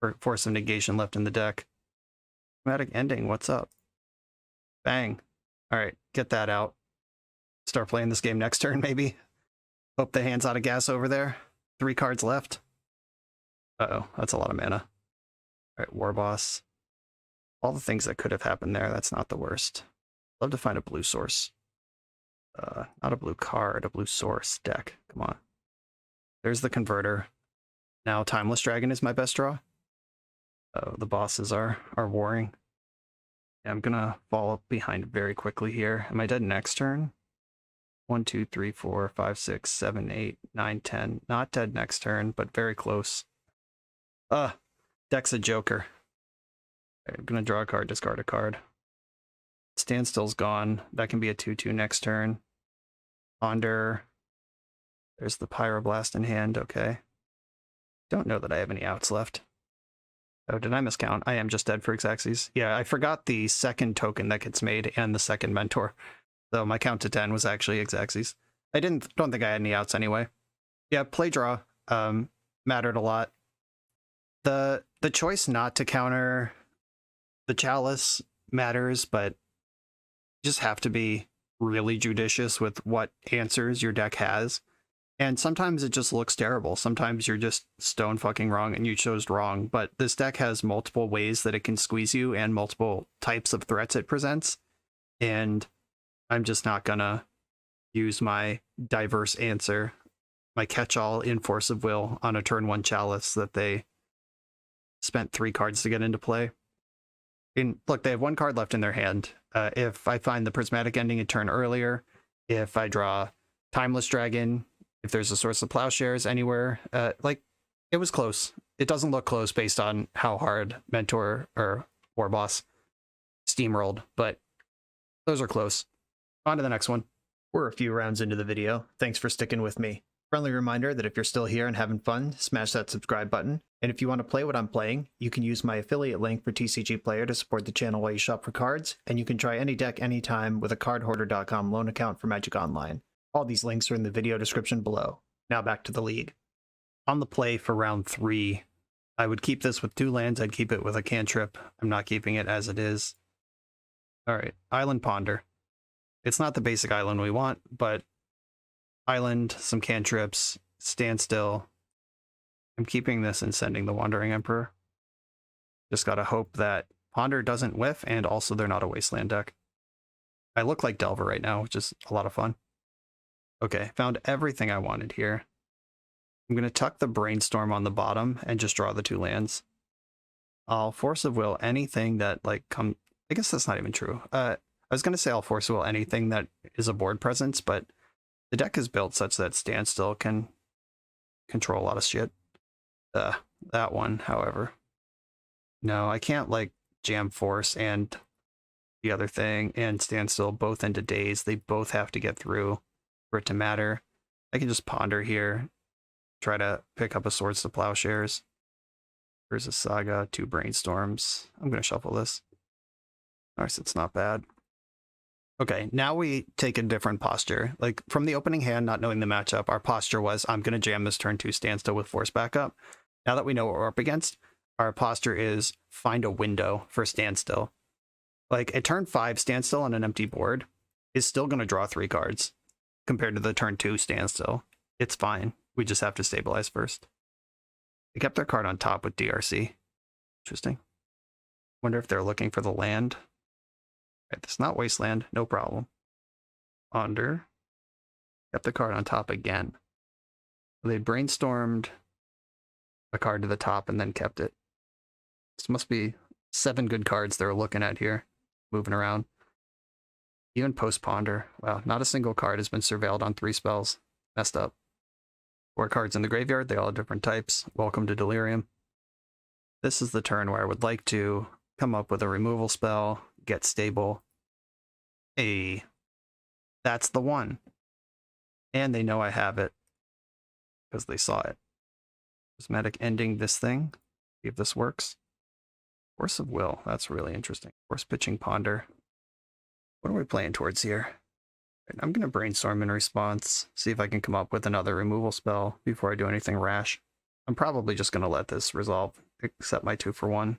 for Force of Negation left in the deck. Dramatic Ending, what's up? Bang. Alright, get that out. Start playing this game next turn, maybe? Hope the hand's out of gas over there. 3 cards left. Uh-oh, that's a lot of mana. Alright, War Boss. All the things that could have happened there, that's not the worst. Love to find a blue source. Not a blue card, a blue source deck. Come on. There's the Converter. Now Timeless Dragon is my best draw. Oh, the bosses are warring. Yeah, I'm gonna fall up behind very quickly here. Am I dead next turn? 1, 2, 3, 4, 5, 6, 7, 8, 9, 10. Not dead next turn, but very close. Deck's a joker. I'm gonna draw a card, discard a card. Standstill's gone. That can be a 2/2 next turn. Ponder. There's the Pyroblast in hand, okay. Don't know that I have any outs left. Oh, did I miscount? I am just dead for Xaxes. Yeah, I forgot the second token that gets made and the second mentor. So my count to 10 was actually Xaxes. I don't think I had any outs anyway. Yeah, play draw mattered a lot. The choice not to counter the Chalice matters, but you just have to be really judicious with what answers your deck has. And sometimes it just looks terrible. Sometimes you're just stone fucking wrong and you chose wrong. But this deck has multiple ways that it can squeeze you and multiple types of threats it presents. And I'm just not gonna use my diverse answer, my catch-all in Force of Will on a turn 1 Chalice that they spent 3 cards to get into play. And look, they have 1 card left in their hand. If I find the Prismatic Ending a turn earlier, if I draw Timeless Dragon, if there's a Source of Plowshares anywhere, like, it was close. It doesn't look close based on how hard Mentor or War Boss steamrolled, but those are close. On to the next one. We're a few rounds into the video. Thanks for sticking with me. Friendly reminder that if you're still here and having fun, smash that subscribe button. And if you want to play what I'm playing, you can use my affiliate link for TCG Player to support the channel while you shop for cards, and you can try any deck anytime with a cardhoarder.com loan account for Magic Online. All these links are in the video description below. Now back to the league. On the play for round 3, I would keep this with 2 lands. I'd keep it with a cantrip. I'm not keeping it as it is. Alright, Island Ponder. It's not the basic island we want, but island, some cantrips, Standstill. I'm keeping this and sending the Wandering Emperor. Just gotta hope that Ponder doesn't whiff, and also they're not a wasteland deck. I look like Delver right now, which is a lot of fun. Okay, found everything I wanted here. I'm gonna tuck the Brainstorm on the bottom and just draw the 2 lands. I'll Force of Will anything that, like, I guess that's not even true. I was going to say I'll Force Will anything that is a board presence, but the deck is built such that Standstill can control a lot of shit. That one, however. No, I can't, like, jam Force and the other thing and Standstill both into Daze. They both have to get through for it to matter. I can just Ponder here, try to pick up a Swords to Plowshares. There's a Saga, 2 Brainstorms. I'm going to shuffle this. Alright, so it's not bad. Okay, now we take a different posture. Like, from the opening hand, not knowing the matchup, our posture was, I'm going to jam this turn 2 Standstill with Force backup. Now that we know what we're up against, our posture is find a window for Standstill. Like, a turn 5 Standstill on an empty board is still going to draw 3 cards compared to the turn 2 Standstill. It's fine. We just have to stabilize first. They kept their card on top with DRC. Interesting. Wonder if they're looking for the land. Right, it's not Wasteland, no problem. Ponder. Kept the card on top again. They brainstormed a card to the top and then kept it. This must be 7 good cards they're looking at here, moving around. Even post Ponder. Wow, not a single card has been surveilled on 3 spells. Messed up. 4 cards in the graveyard, they all have different types. Welcome to Delirium. This is the turn where I would like to come up with a removal spell, get stable. Hey, that's the one. And they know I have it because they saw it. Cosmetic ending this thing. See if this works. Force of Will, that's really interesting. Force pitching Ponder. What are we playing towards here? I'm going to brainstorm in response, see if I can come up with another removal spell before I do anything rash. I'm probably just going to let this resolve, accept my 2 for 1,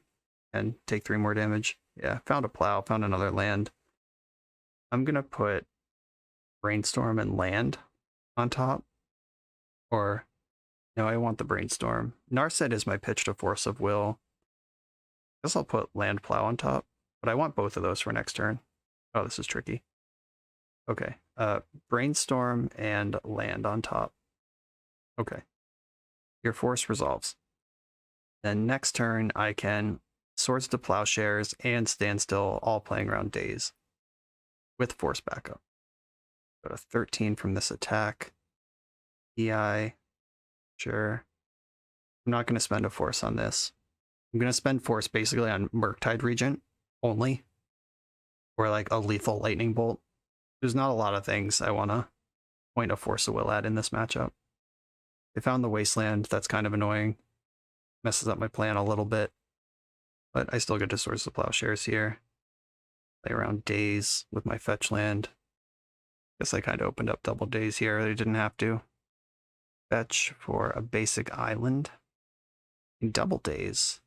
and take 3 more damage. Yeah, found a plow, found another land. I'm going to put Brainstorm and land on top. Or, no, I want the Brainstorm. Narset is my pitch to Force of Will. I guess I'll put land plow on top, but I want both of those for next turn. Oh, this is tricky. Okay, Brainstorm and land on top. Okay. Your force resolves. Then next turn, I can Swords to Plowshares and Standstill, all playing around Daze with force backup. Go to 13 from this attack. EI, sure. I'm not going to spend a force on this. I'm going to spend force basically on Murktide Regent only, or like a lethal lightning bolt. There's not a lot of things I want to point a Force of Will at in this matchup. They found the Wasteland. That's kind of annoying. Messes up my plan a little bit. But I still get to Swords to Plowshares here. Play around Daze with my fetch land. Guess I kind of opened up double Daze here. They didn't have to. Fetch for a basic island. In double Daze.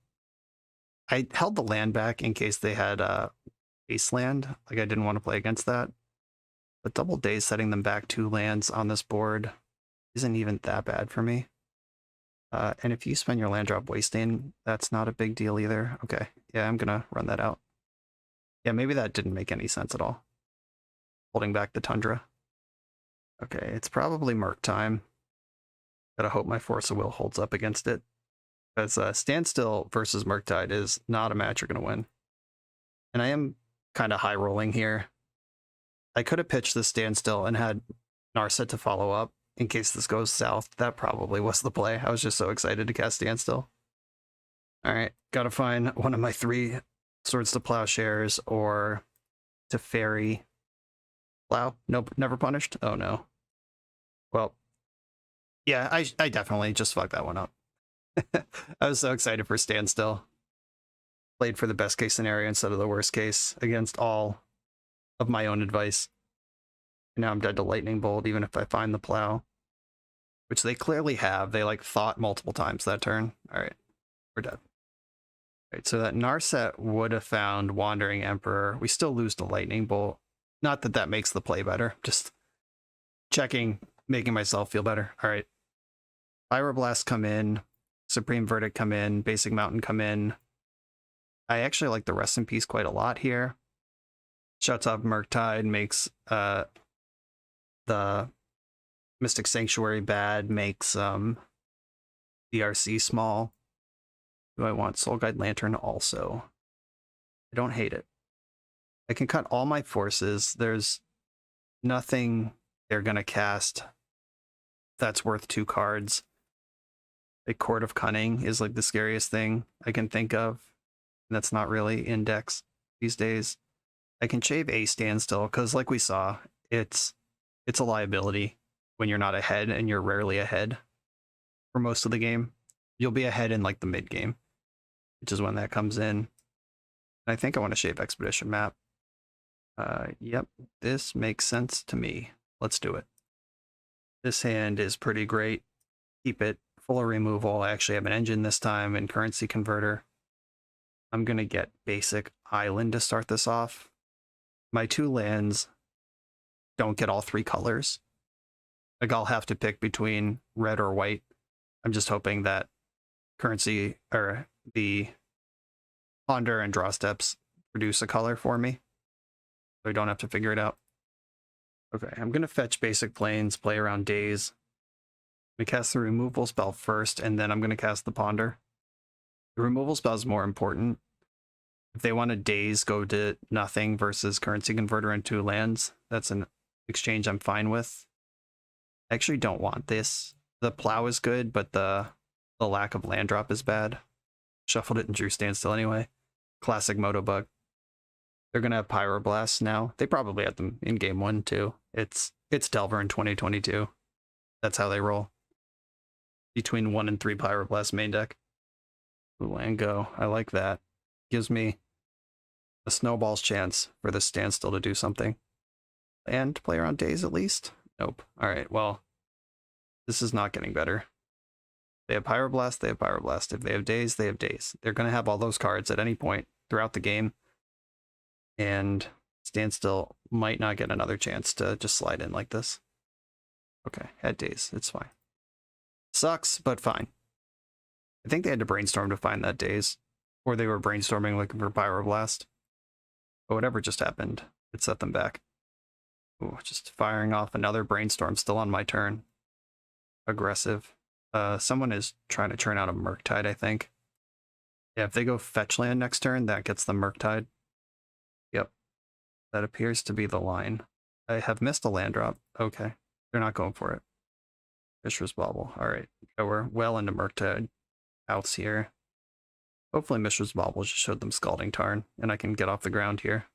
I held the land back in case they had a Wasteland. Like, I didn't want to play against that. But double Daze setting them back 2 lands on this board isn't even that bad for me. And if you spend your land drop wasting, that's not a big deal either. Okay, yeah, I'm gonna run that out. Yeah, maybe that didn't make any sense at all. Holding back the Tundra. Okay, it's probably Murk time. Gotta hope my Force of Will holds up against it. Because Standstill versus Murktide is not a match you're gonna win. And I am kind of high rolling here. I could have pitched the Standstill and had Narset to follow up in case this goes south. That probably was the play. I was just so excited to cast Standstill. All right, gotta find one of my 3 Swords to Plowshares or to Fairy. Plow? Nope, never punished? Oh no. Well, yeah, I definitely just fucked that one up. I was so excited for Standstill. Played for the best case scenario instead of the worst case against all of my own advice. And now I'm dead to Lightning Bolt, even if I find the plow. Which they clearly have. They like thought multiple times that turn. Alright, we're dead. Alright, so that Narset would have found Wandering Emperor. We still lose the Lightning Bolt. Not that that makes the play better. Just checking, making myself feel better. Alright. Pyroblast come in. Supreme Verdict come in. Basic Mountain come in. I actually like the Rest in Peace quite a lot here. Shuts up Murktide, makes the Mystic Sanctuary bad, makes DRC small. Do I want Soul Guide Lantern also? I don't hate it. I can cut all my forces. There's nothing they're going to cast that's worth 2 cards. A Court of Cunning is like the scariest thing I can think of. That's not really index these days. I can shave a Standstill because, like we saw, it's a liability when you're not ahead, and you're rarely ahead for most of the game. You'll be ahead in like the mid game, which is when that comes in. I think I want to shave Expedition Map. Yep, this makes sense to me. Let's do it. This hand is pretty great. Keep it full of removal. I actually have an engine this time and currency converter. I'm going to get basic island to start this off. My 2 lands don't get all 3 colors. Like, I'll have to pick between red or white. I'm just hoping that currency or the ponder and draw steps produce a color for me, so I don't have to figure it out. Okay, I'm going to fetch basic planes, play around days. We cast the removal spell first, and then I'm going to cast the ponder. The removal spell is more important. If they want to daze, go to nothing versus currency converter and 2 lands. That's an exchange I'm fine with. I actually don't want this. The plow is good, but the lack of land drop is bad. Shuffled it and drew Standstill anyway. Classic Moto bug. They're going to have Pyroblasts now. They probably had them in game 1 too. It's Delver in 2022. That's how they roll. Between 1 and 3 Pyroblast main deck. Ooh, and go. I like that. Gives me a snowball's chance for the Standstill to do something. And play around days at least? Nope. Alright, well, this is not getting better. They have Pyroblast, they have Pyroblast. If they have days, they have days. They're going to have all those cards at any point throughout the game. And Standstill might not get another chance to just slide in like this. Okay, had days. It's fine. Sucks, but fine. I think they had to brainstorm to find that days. Or they were brainstorming looking for Pyroblast. But whatever just happened, it set them back. Ooh, just firing off another brainstorm still on my turn. Aggressive. Someone is trying to churn out a Murktide, I think. Yeah, if they go fetch land next turn, that gets the Murktide. Yep. That appears to be the line. I have missed a land drop. Okay. They're not going for it. Mishra's Bauble. Alright. So we're well into Murktide outs here. Hopefully Mishra's Bauble just showed them Scalding Tarn, and I can get off the ground here.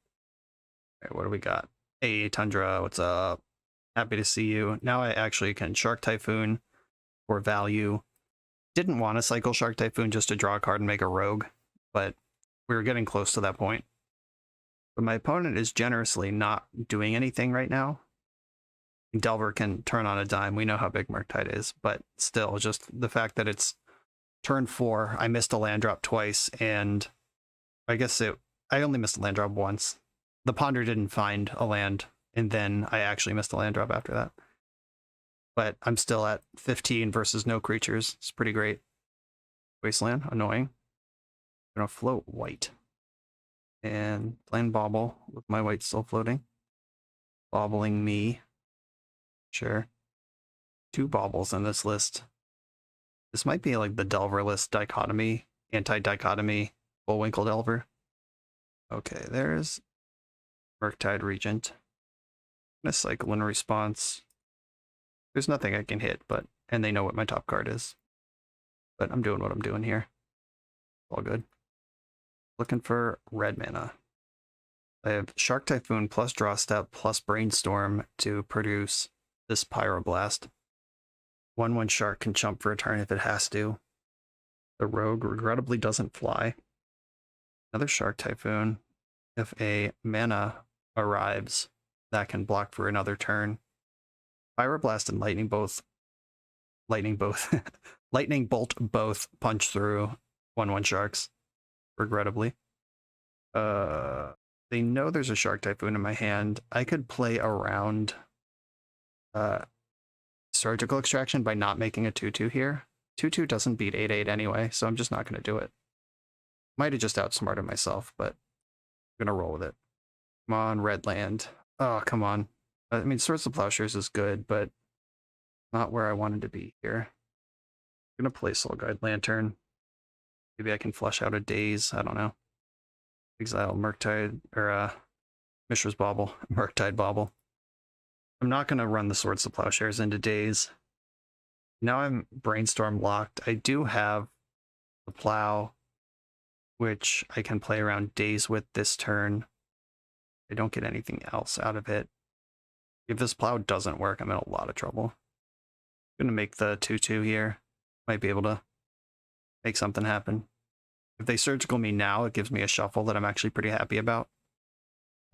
Alright, what do we got? Hey, Tundra, what's up? Happy to see you. Now I actually can Shark Typhoon for value. Didn't want to cycle Shark Typhoon just to draw a card and make a rogue, but we were getting close to that point. But my opponent is generously not doing anything right now. Delver can turn on a dime. We know how big Murktide is, but still, just the fact that it's turn 4, I missed a land drop twice, and I guess I only missed a land drop once. The Ponder didn't find a land, and then I actually missed a land drop after that. But I'm still at 15 versus no creatures. It's pretty great. Wasteland, annoying. I'm gonna float white. And playing Bauble with my white still floating. Bobbling me. Sure. 2 Baubles in this list. This might be like the Delver list dichotomy, anti-dichotomy, Bullwinkle Delver. Okay, there's Murktide Regent. I'm gonna cycle in response. There's nothing I can hit, and they know what my top card is. But I'm doing what I'm doing here. All good. Looking for red mana. I have Shark Typhoon plus Draw Step plus Brainstorm to produce this Pyroblast. 1/1 Shark can chump for a turn if it has to. The Rogue regrettably doesn't fly. Another Shark Typhoon. If a mana arrives, that can block for another turn. Pyroblast and Lightning Bolt both punch through 1/1 Sharks, regrettably. They know there's a Shark Typhoon in my hand. I could play around Surgical Extraction by not making a 2/2 here. 2/2 doesn't beat 8/8 anyway, so I'm just not going to do it. Might have just outsmarted myself, but I'm going to roll with it. Come on, red land. Oh, come on. I mean, Swords of Plowshares is good, but not where I wanted to be here. I'm going to play Soul Guide Lantern. Maybe I can flush out a Daze. I don't know. Exile Murktide, or Mishra's Bauble. Murktide Bauble. I'm not going to run the Swords of Plowshares into Daze. Now I'm Brainstorm locked. I do have the Plow, which I can play around Daze with this turn. I don't get anything else out of it. If this Plow doesn't work, I'm in a lot of trouble. I'm going to make the 2/2 here. Might be able to make something happen. If they Surgical me now, it gives me a shuffle that I'm actually pretty happy about.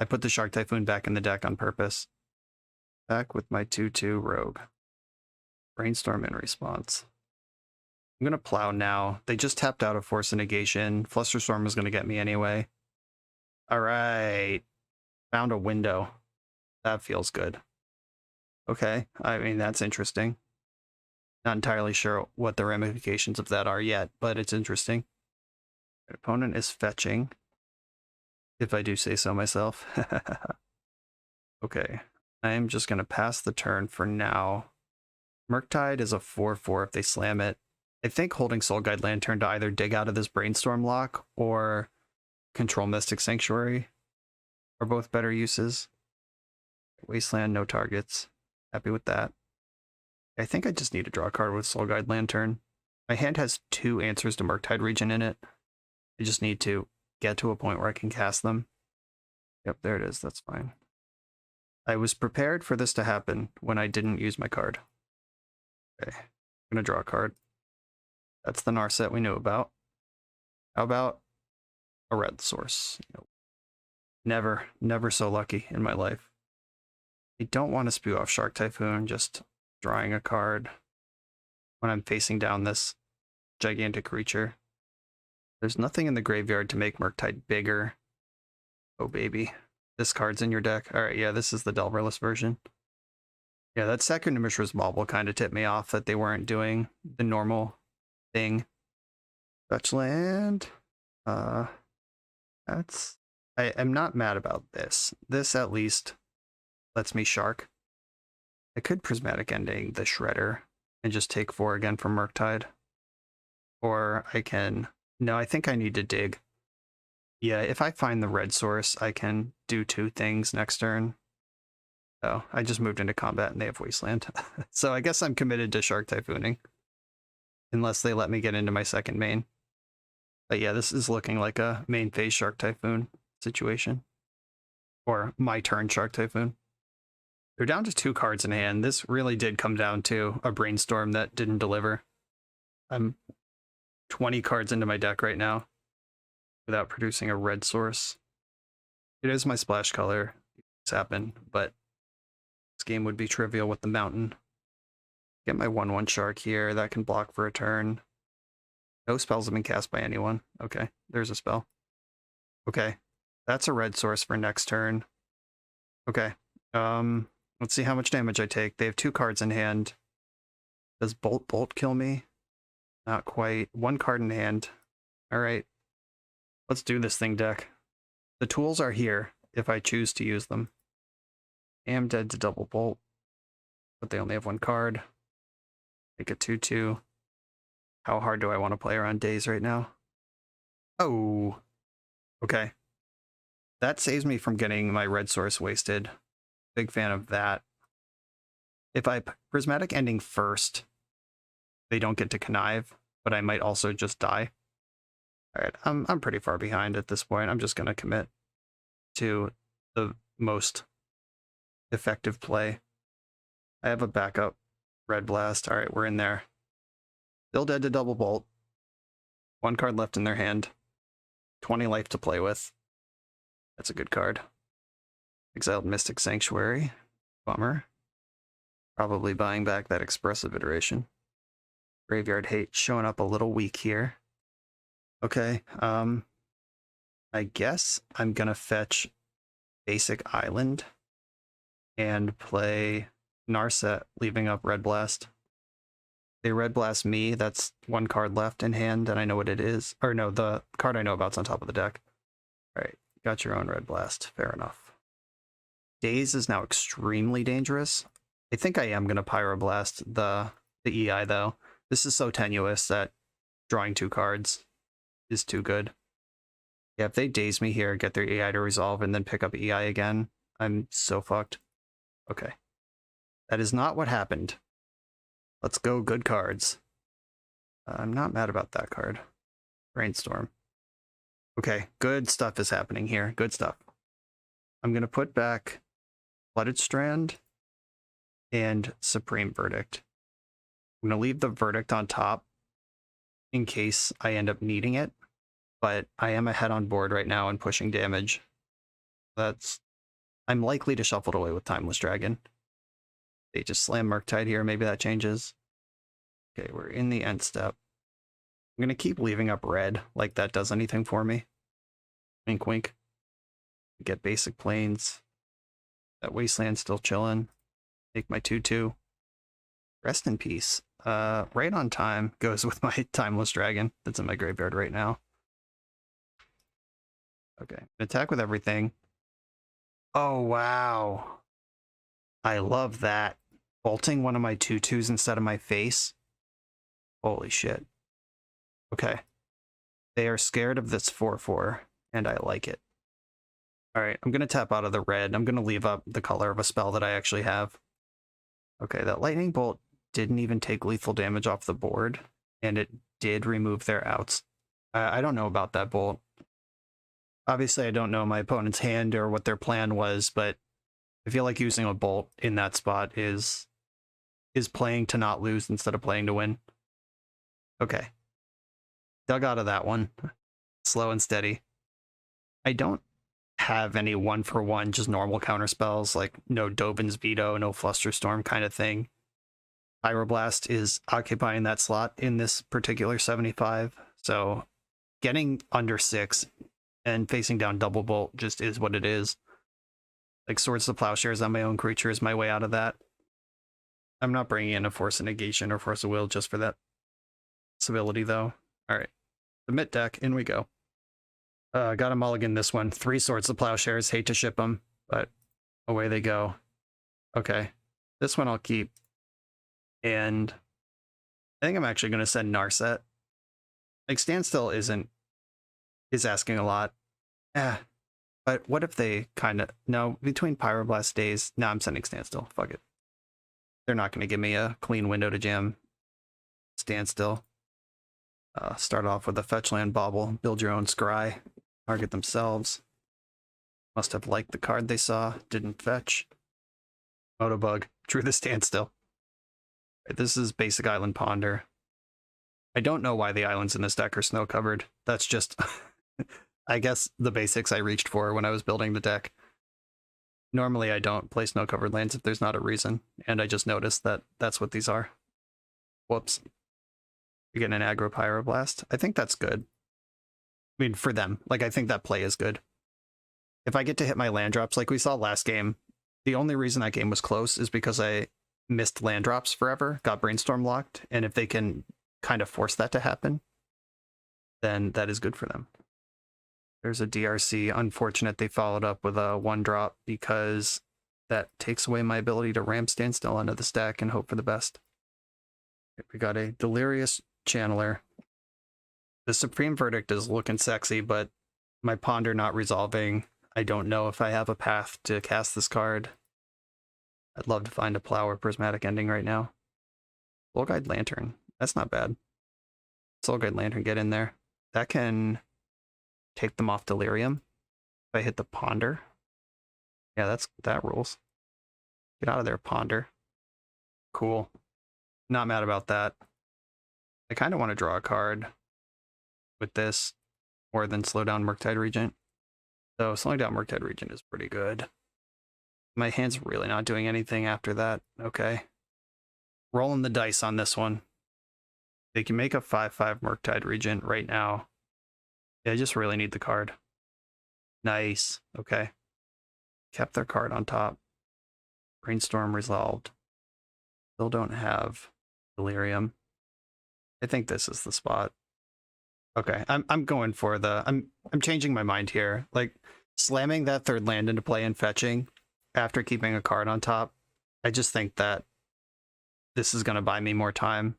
I put the Shark Typhoon back in the deck on purpose. Back with my 2/2 Rogue. Brainstorm in response. I'm going to plow now. They just tapped out of Force of Negation. Flusterstorm was going to get me anyway. All right. Found a window. That feels good. Okay. I mean, that's interesting. Not entirely sure what the ramifications of that are yet, but it's interesting. My opponent is fetching, if I do say so myself. Okay. I am just going to pass the turn for now. Murktide is a 4/4 if they slam it. I think holding Soul Guide Lantern to either dig out of this Brainstorm lock or control Mystic Sanctuary are both better uses. Wasteland, no targets. Happy with that. I think I just need to draw a card with Soul Guide Lantern. My hand has 2 answers to Murktide Region in it. I just need to get to a point where I can cast them. Yep, there it is. That's fine. I was prepared for this to happen when I didn't use my card. Okay, I'm going to draw a card. That's the Narset we knew about. How about a red source? Nope. Never so lucky in my life. I don't want to spew off Shark Typhoon, just drawing a card when I'm facing down this gigantic creature. There's nothing in the graveyard to make Murktide bigger. Oh, baby. This card's in your deck. All right, yeah, this is the Delverless version. Yeah, that second Mishra's Bauble kind of tipped me off that they weren't doing the normal thing. Dutch land. I am not mad about this. This at least lets me shark. I could Prismatic Ending the Shredder and just take 4 again from Murktide. Or I can... No, I think I need to dig. Yeah, if I find the red source, I can do 2 things next turn. Oh, I just moved into combat and they have Wasteland. So I guess I'm committed to Shark Typhooning. Unless they let me get into my second main. But yeah, this is looking like a main phase Shark Typhoon situation. Or my turn Shark Typhoon. They're down to 2 cards in hand. This really did come down to a Brainstorm that didn't deliver. I'm 20 cards into my deck right now without producing a red source. It is my splash color. It's happened, but this game would be trivial with the mountain. Get my 1/1 shark here. That can block for a turn. No spells have been cast by anyone. Okay, there's a spell. Okay, that's a red source for next turn. Okay, let's see how much damage I take. They have 2 cards in hand. Does Bolt kill me? Not quite. 1 card in hand. All right, let's do this thing, deck. The tools are here if I choose to use them. Am dead to double bolt, but they only have 1 card. Make a 2/2. How hard do I want to play around Daze right now? Oh, okay. That saves me from getting my red source wasted. Big fan of that. If I Prismatic Ending first, they don't get to connive, but I might also just die. All right, I'm pretty far behind at this point. I'm just going to commit to the most effective play. I have a backup Red Blast. All right, we're in there. Still dead to double bolt. 1 card left in their hand. 20 life to play with. That's a good card. Exiled Mystic Sanctuary. Bummer. Probably buying back that expressive iteration. Graveyard Hate showing up a little weak here. Okay, I guess I'm gonna fetch Basic Island and play Narset, leaving up Red Blast. They Red Blast me, that's 1 card left in hand, and I know what it is. Or no, the card I know about's on top of the deck. Alright, got your own Red Blast, fair enough. Daze is now extremely dangerous. I think I am gonna Pyroblast the EI though. This is so tenuous that drawing 2 cards is too good. Yeah, if they Daze me here, get their EI to resolve, and then pick up EI again, I'm so fucked. Okay. That is not what happened. Let's go good cards. I'm not mad about that card. Brainstorm. Okay, good stuff is happening here. Good stuff. I'm going to put back Flooded Strand and Supreme Verdict. I'm going to leave the Verdict on top in case I end up needing it, but I am ahead on board right now and pushing damage. That's I'm likely to shuffle it away with Timeless Dragon. They just slam Murktide here. Maybe that changes. Okay, we're in the end step. I'm going to keep leaving up red, like that does anything for me. Wink, wink. Get basic planes. That Wasteland's still chilling. Make my 2/2. Rest in peace. Right on time goes with my Timeless Dragon that's in my graveyard right now. Okay, attack with everything. Oh, wow. I love that. Bolting one of my 2/2s instead of my face. Holy shit. Okay. They are scared of this 4/4, and I like it. Alright, I'm going to tap out of the red. I'm going to leave up the color of a spell that I actually have. Okay, that Lightning Bolt didn't even take lethal damage off the board, and it did remove their outs. I don't know about that bolt. Obviously, I don't know my opponent's hand or what their plan was, but I feel like using a bolt in that spot is playing to not lose instead of playing to win. Okay. Dug out of that one. Slow and steady. I don't have any 1-for-1, just normal counter spells, like no Dovin's Veto, no Flusterstorm kind of thing. Pyroblast is occupying that slot in this particular 75, so getting under 6 and facing down Double Bolt just is what it is. Like Swords to Plowshares on my own creature is my way out of that. I'm not bringing in a Force of Negation or Force of Will just for that civility, though. Alright, submit deck, in we go. Got a mulligan this one. 3 Swords to Plowshares, hate to ship them, but away they go. Okay, this one I'll keep. And I think I'm actually going to send Narset. Like, Standstill is asking a lot. But what if they kind of... No, between Pyroblast days... No, I'm sending Standstill. Fuck it. They're not going to give me a clean window to jam Standstill. Start off with a Fetchland Bauble. Build your own Scry. Target themselves. Must have liked the card they saw. Didn't fetch. Motobug. Drew the Standstill. This is basic Island Ponder. I don't know why the islands in this deck are snow covered. That's just... I guess the basics I reached for when I was building the deck. Normally I don't play snow-covered lands if there's not a reason, and I just noticed that that's what these are. Whoops. You're getting an aggro Pyroblast. I think that's good. I mean, for them. Like, I think that play is good. If I get to hit my land drops like we saw last game, the only reason that game was close is because I missed land drops forever, got Brainstorm locked, and if they can kind of force that to happen, then that is good for them. There's a DRC. Unfortunate they followed up with a 1-drop because that takes away my ability to ram Standstill onto the stack and hope for the best. We got a Delirious Channeler. The Supreme Verdict is looking sexy, but my Ponder not resolving. I don't know if I have a path to cast this card. I'd love to find a Plow or Prismatic Ending right now. Soul Guide Lantern. That's not bad. Soul Guide Lantern, get in there. That can take them off Delirium. If I hit the Ponder. Yeah, that rules. Get out of there, Ponder. Cool. Not mad about that. I kind of want to draw a card with this more than slow down Murktide Regent. So slowing down Murktide Regent is pretty good. My hand's really not doing anything after that. Okay. Rolling the dice on this one. They can make a 5/5 Murktide Regent right now. Yeah, I just really need the card. Nice. Okay. Kept their card on top. Brainstorm resolved. Still don't have Delirium. I think this is the spot. Okay, I'm going for the... I'm changing my mind here. Like, slamming that 3rd land into play and fetching after keeping a card on top, I just think that this is going to buy me more time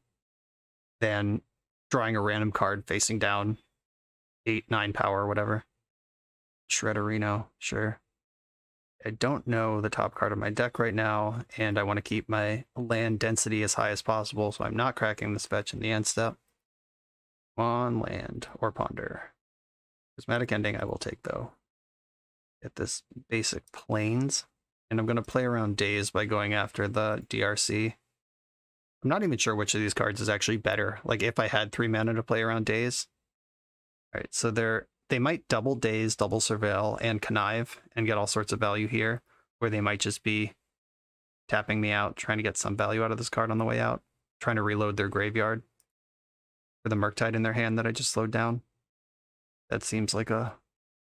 than drawing a random card facing down 8-9 power or whatever. Shredderino, sure. I don't know the top card of my deck right now, and I want to keep my land density as high as possible, so I'm not cracking this fetch in the end step. On land or Ponder. Prismatic Ending I will take, though. Get this basic plains, and I'm going to play around Daze by going after the DRC. I'm not even sure which of these cards is actually better. Like, if I had 3 mana to play around Daze. Alright, so they might double Daze, double Surveil, and Connive, and get all sorts of value here. Or they might just be tapping me out, trying to get some value out of this card on the way out, trying to reload their graveyard for the Murktide in their hand that I just slowed down. That seems like a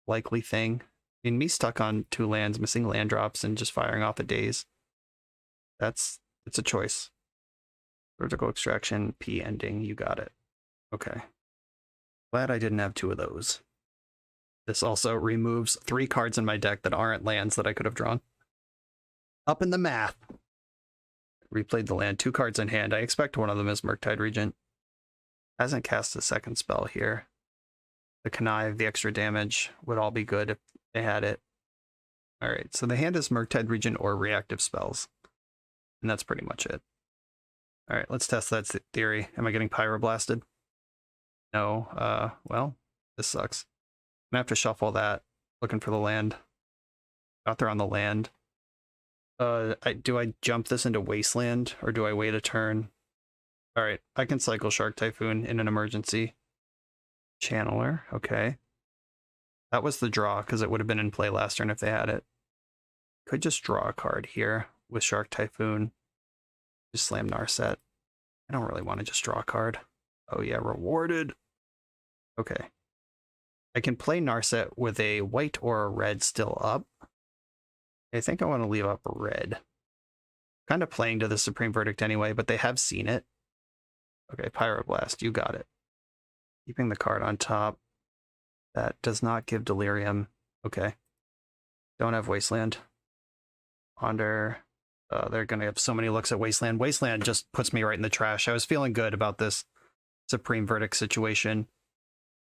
likely thing. I mean, me stuck on 2 lands, missing land drops, and just firing off at days. It's a choice. Vertical Extraction, P ending, you got it. Okay. Glad I didn't have 2 of those. This also removes 3 cards in my deck that aren't lands that I could have drawn. Up in the math. Replayed the land, 2 cards in hand. I expect one of them is Murktide Regent. Hasn't cast a second spell here. The Connive, the extra damage would all be good if they had it. Alright, so the hand is Murktide Regent or reactive spells. And that's pretty much it. Alright, let's test that theory. Am I getting Pyroblasted? No. Well, this sucks. I'm gonna have to shuffle that. Looking for the land. Got there on the land. Do I jump this into Wasteland, or do I wait a turn? Alright, I can cycle Shark Typhoon in an emergency. Channeler, okay. That was the draw, because it would have been in play last turn if they had it. Could just draw a card here with Shark Typhoon. Just slam Narset. I don't really want to just draw a card. Oh yeah, rewarded. Okay. I can play Narset with a white or a red still up. I think I want to leave up red. Kind of playing to the Supreme Verdict anyway, but they have seen it. Okay, Pyroblast, you got it. Keeping the card on top. That does not give Delirium. Okay. Don't have Wasteland. Ponder. They're going to have so many looks at Wasteland. Wasteland just puts me right in the trash. I was feeling good about this Supreme Verdict situation.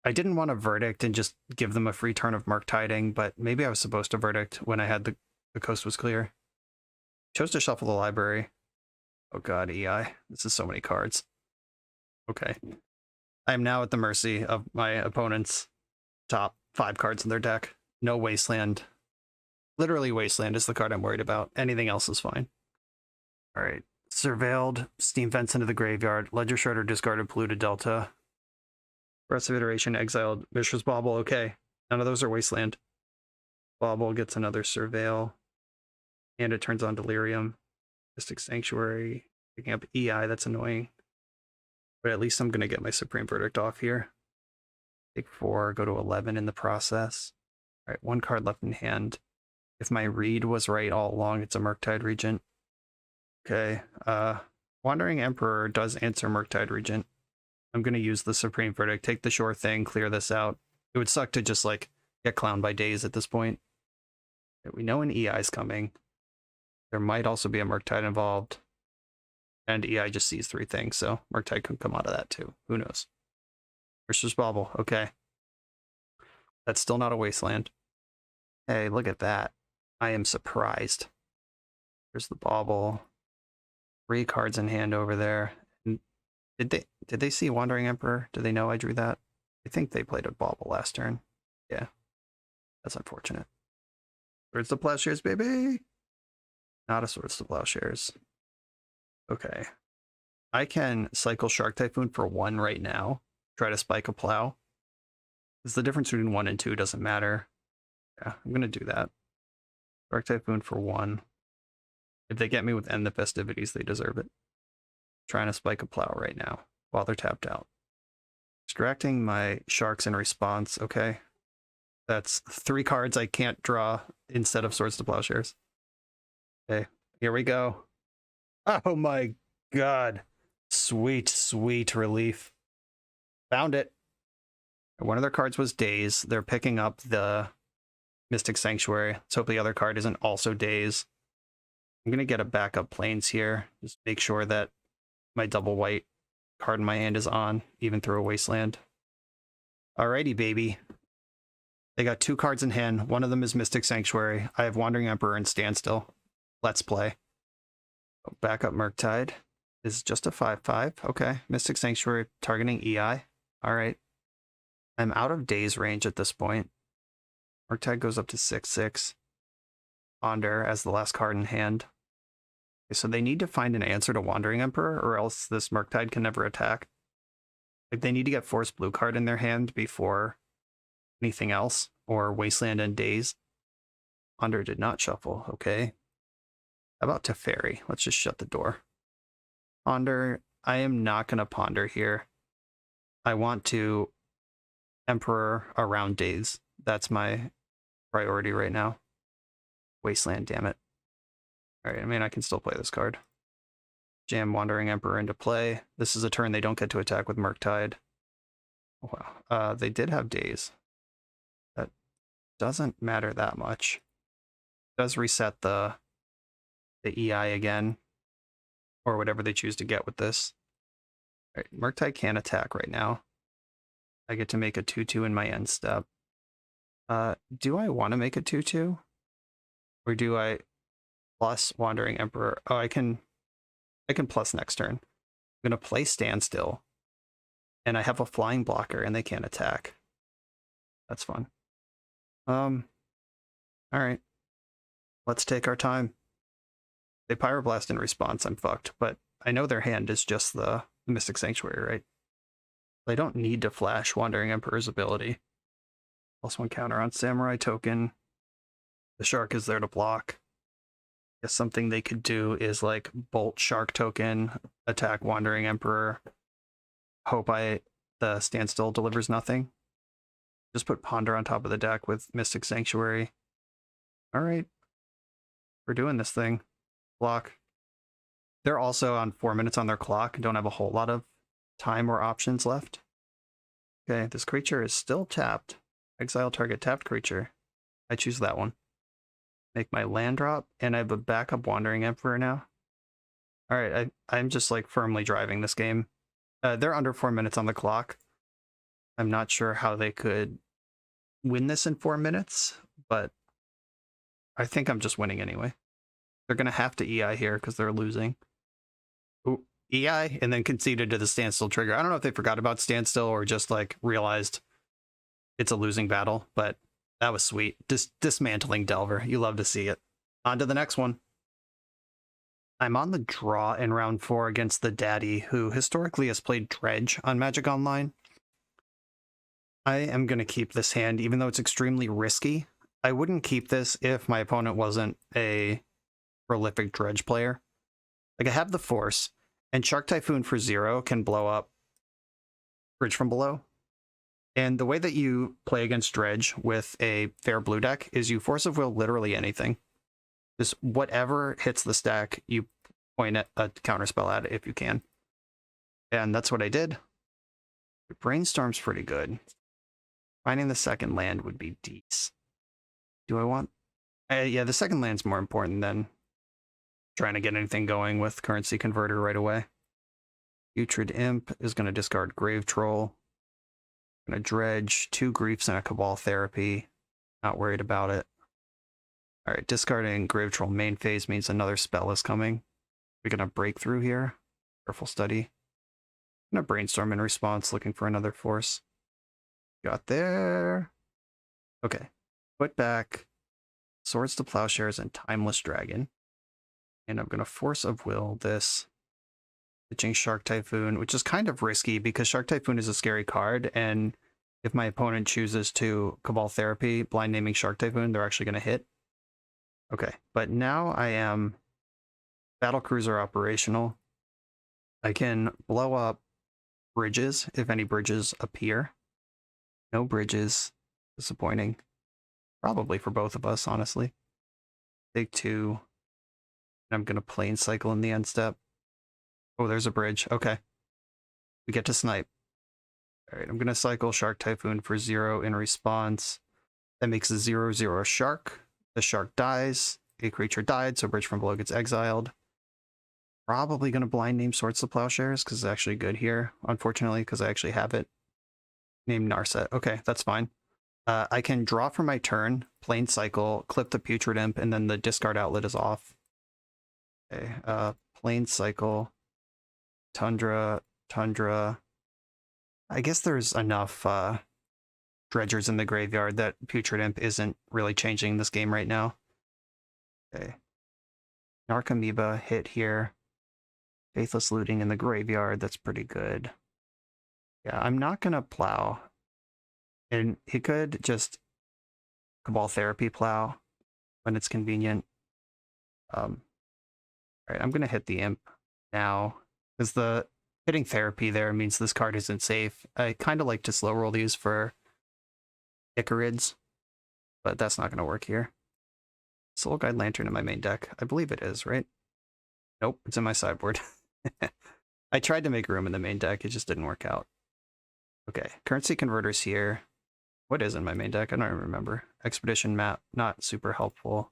I didn't want a Verdict and just give them a free turn of Murktiding, but maybe I was supposed to Verdict when I had the coast was clear. Chose to shuffle the library. Oh god, EI. This is so many cards. Okay. I am now at the mercy of my opponent's top 5 cards in their deck. No Wasteland. Literally Wasteland is the card I'm worried about. Anything else is fine. Alright. Surveilled, Steam Fence into the graveyard, Ledger Shredder discarded Polluted Delta. Progressive Iteration exiled Mishra's Bauble. Okay. None of those are Wasteland. Bauble gets another Surveil. And it turns on Delirium. Mystic Sanctuary. Picking up EI, that's annoying. But at least I'm going to get my Supreme Verdict off here. Take 4, go to 11 in the process. Alright, 1 card left in hand. If my read was right all along, it's a Murktide Regent. Okay, Wandering Emperor does answer Murktide Regent. I'm going to use the Supreme Verdict, take the sure thing, clear this out. It would suck to just, like, get clowned by days at this point. We know an EI's coming. There might also be a Murktide involved. And EI just sees 3 things, so Murktide could come out of that too. Who knows? Versus Bauble, okay. That's still not a Wasteland. Hey, look at that. I am surprised. There's the Bauble. 3 cards in hand over there. And did they see Wandering Emperor? Did they know I drew that? I think they played a Bauble last turn. Yeah. That's unfortunate. Swords to Plowshares, baby! Not a Swords to Plowshares. Okay. I can cycle Shark Typhoon for 1 right now. Try to spike a plow. Because the difference between 1 and 2 doesn't matter. Yeah, I'm going to do that. Shark Typhoon for 1. If they get me with End the Festivities, they deserve it. Trying to spike a plow right now while they're tapped out. Extracting my sharks in response. Okay. That's 3 cards I can't draw instead of Swords to Plowshares. Okay, here we go. Oh my god. Sweet, sweet relief. Found it. One of their cards was Daze. They're picking up the Mystic Sanctuary. Let's hope the other card isn't also Daze. I'm going to get a backup Plains here. Just make sure that my double white card in my hand is on, even through a Wasteland. Alrighty, baby. They got 2 cards in hand. One of them is Mystic Sanctuary. I have Wandering Emperor and Standstill. Let's play. Backup Murktide is just a 5/5. Okay. Mystic Sanctuary targeting EI. Alright. I'm out of Daze range at this point. Murktide goes up to 6/6. Ponder as the last card in hand. Okay, so they need to find an answer to Wandering Emperor, or else this Murktide can never attack. Like, they need to get Force Blue card in their hand before anything else, or Wasteland and Daze. Ponder did not shuffle, okay. How about Teferi? Let's just shut the door. Ponder. I am not going to ponder here. I want to Emperor around Days. That's my priority right now. Wasteland, damn it. Alright, I mean, I can still play this card. Jam Wandering Emperor into play. This is a turn they don't get to attack with Murktide. Oh, wow. They did have Days. That doesn't matter that much. It does reset the EI again, or whatever they choose to get with this. All right, Murktide can't attack right now. I get to make a 2/2 in my end step. Do I want to make a 2/2? Or do I plus Wandering Emperor? Oh, I can plus next turn. I'm going to play Standstill. And I have a flying blocker and they can't attack. That's fun. All right. Let's take our time. They Pyroblast in response, I'm fucked, but I know their hand is just the Mystic Sanctuary, right? They don't need to flash Wandering Emperor's ability. +1 counter on Samurai token. The Shark is there to block. I guess something they could do is like Bolt Shark token, attack Wandering Emperor. Hope the Standstill delivers nothing. Just put Ponder on top of the deck with Mystic Sanctuary. All right. We're doing this thing. Block. They're also on 4 minutes on their clock and don't have a whole lot of time or options left. Okay, this creature is still tapped. Exile target tapped creature. I choose that one. Make my land drop, and I have a backup Wandering Emperor now. All right, I'm just like firmly driving this game. They're under 4 minutes on the clock. I'm not sure how they could win this in 4 minutes, but I think I'm just winning anyway. They're going to have to EI here because they're losing. Ooh, EI and then conceded to the Standstill trigger. I don't know if they forgot about Standstill or just like realized it's a losing battle, but that was sweet. Dismantling Delver. You love to see it. On to the next one. I'm on the draw in round 4 against the Daddy, who historically has played Dredge on Magic Online. I am going to keep this hand, even though it's extremely risky. I wouldn't keep this if my opponent wasn't a prolific Dredge player. Like, I have the Force, and Shark Typhoon for 0 can blow up Bridge from Below. And the way that you play against Dredge with a fair blue deck is you Force of Will literally anything. Just whatever hits the stack, you point at a counterspell at it if you can. And that's what I did. Brainstorm's pretty good. Finding the second land would be decent. Do I want... yeah, the second land's more important than trying to get anything going with Currency Converter right away. Putrid Imp is going to discard Grave Troll. Going to dredge 2 Griefs and a Cabal Therapy. Not worried about it. Alright, discarding Grave Troll main phase means another spell is coming. We're going to break through here. Careful study. I'm going to brainstorm in response, looking for another force. Got there. Okay. Put back Swords to Plowshares and Timeless Dragon. And I'm going to Force of Will this. Pitching Shark Typhoon, which is kind of risky because Shark Typhoon is a scary card, and if my opponent chooses to Cabal Therapy, blind naming Shark Typhoon, they're actually going to hit. Okay, but now I am Battlecruiser operational. I can blow up bridges if any bridges appear. No bridges. Disappointing. Probably for both of us, honestly. Take 2. And I'm going to Plane Cycle in the end step. Oh, there's a bridge. Okay. We get to snipe. All right, I'm going to cycle Shark Typhoon for 0 in response. That makes a 0/0 shark. The shark dies. A creature died, so Bridge from Below gets exiled. Probably going to blind name Swords to Plowshares because it's actually good here, unfortunately, because I actually have it named Narset. Okay, that's fine. I can draw for my turn, Plane Cycle, clip the Putrid Imp, and then the discard outlet is off. Okay, Plane Cycle, Tundra. I guess there's enough dredgers in the graveyard that Putrid Imp isn't really changing this game right now. Okay. Narcomoeba hit here. Faithless Looting in the graveyard, that's pretty good. Yeah, I'm not going to plow. And he could just Cabal Therapy plow when it's convenient. Alright, I'm gonna hit the imp now, because the hitting therapy there means this card isn't safe. I kind of like to slow roll these for Icarids, but that's not gonna work here. Soul Guide Lantern in my main deck. I believe it is, right? Nope, it's in my sideboard. I tried to make room in the main deck, it just didn't work out. Okay, currency converters here. What is in my main deck? I don't even remember. Expedition map, not super helpful.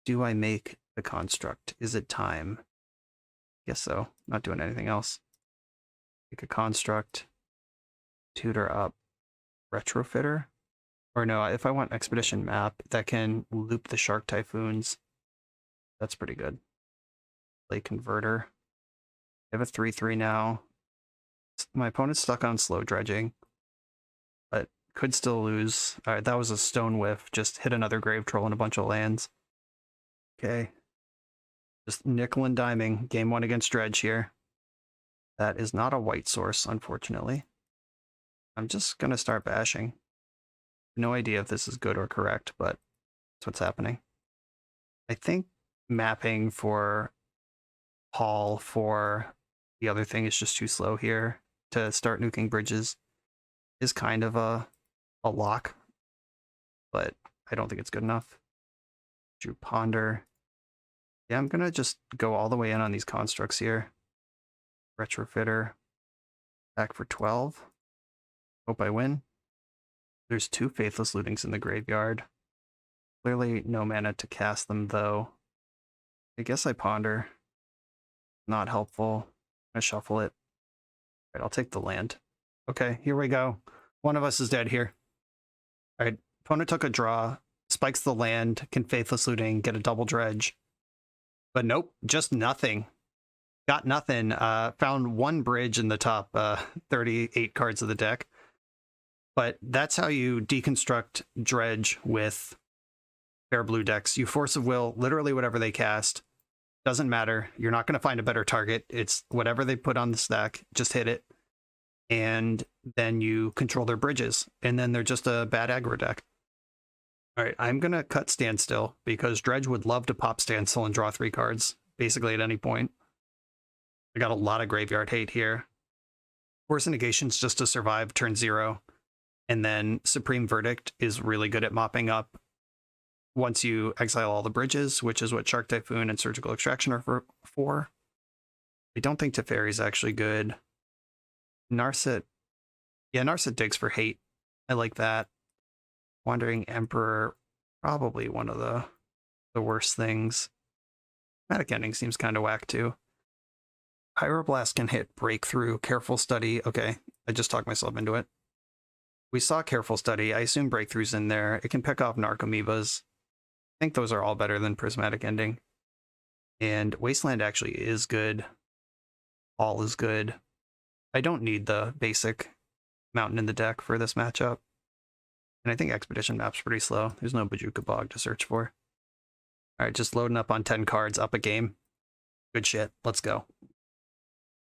Do I make the construct? Is it time? Guess so. Not doing anything else. Make a construct. Tutor up. Retrofitter? Or no, if I want expedition map that can loop the shark typhoons, that's pretty good. Play converter. I have a 3/3 now. My opponent's stuck on slow dredging, but could still lose. All right, that was a stone whiff. Just hit another grave troll and a bunch of lands. Okay. Just nickel and diming. Game 1 against Dredge here. That is not a white source, unfortunately. I'm just going to start bashing. No idea if this is good or correct, but that's what's happening. I think mapping for Paul for the other thing is just too slow here to start nuking bridges is kind of a lock, but I don't think it's good enough. Drew Ponder. Yeah, I'm gonna just go all the way in on these constructs here. Retrofitter. Back for 12. Hope I win. There's 2 Faithless Lootings in the graveyard. Clearly no mana to cast them, though. I guess I ponder. Not helpful. I shuffle it. Alright, I'll take the land. Okay, here we go. One of us is dead here. Alright, opponent took a draw, spikes the land, can Faithless Looting, get a double dredge. But nope, just nothing. Got nothing. Found 1 bridge in the top 38 cards of the deck. But that's how you deconstruct Dredge with fair blue decks. You force of will literally whatever they cast. Doesn't matter. You're not going to find a better target. It's whatever they put on the stack. Just hit it. And then you control their bridges. And then they're just a bad aggro deck. All right, I'm going to cut Standstill because Dredge would love to pop Standstill and draw 3 cards, basically at any point. I got a lot of graveyard hate here. Force of Negation's just to survive turn 0. And then Supreme Verdict is really good at mopping up once you exile all the bridges, which is what Shark Typhoon and Surgical Extraction are for. I don't think Teferi's actually good. Narset. Yeah, Narset digs for hate. I like that. Wandering Emperor, probably one of the worst things. Matic Ending seems kind of whack too. Pyroblast can hit Breakthrough, Careful Study. Okay, I just talked myself into it. We saw Careful Study. I assume Breakthrough's in there. It can pick off Narcomoebas. I think those are all better than Prismatic Ending. And Wasteland actually is good. All is good. I don't need the basic mountain in the deck for this matchup. And I think Expedition map's pretty slow. There's no Bajuka Bog to search for. Alright, just loading up on 10 cards, up a game. Good shit. Let's go.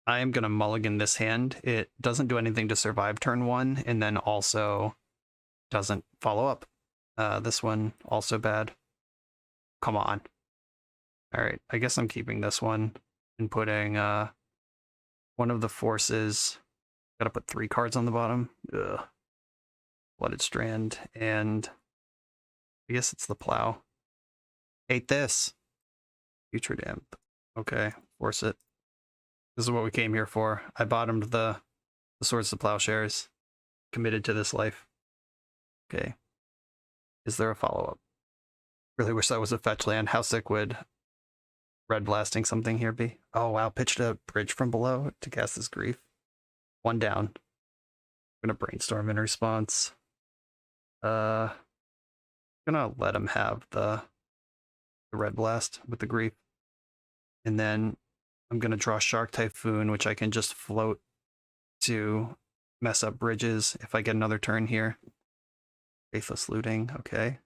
I am going to mulligan this hand. It doesn't do anything to survive turn 1, and then also doesn't follow up. This one, also bad. Come on. Alright, I guess I'm keeping this one and putting one of the forces. Gotta put 3 cards on the bottom. Ugh. Blooded Strand, and I guess it's the Plow. Hate this. Putrid Imp. Okay, force it. This is what we came here for. I bottomed the Swords to Plowshares. Committed to this life. Okay. Is there a follow-up? Really wish that was a fetch land. How sick would red blasting something here be? Oh wow, pitched a bridge from below to cast this grief. 1 down. I'm gonna brainstorm in response. Gonna let him have the red blast with the grief. And then I'm going to draw Shark Typhoon, which I can just float to mess up bridges if I get another turn here. Faithless Looting, okay.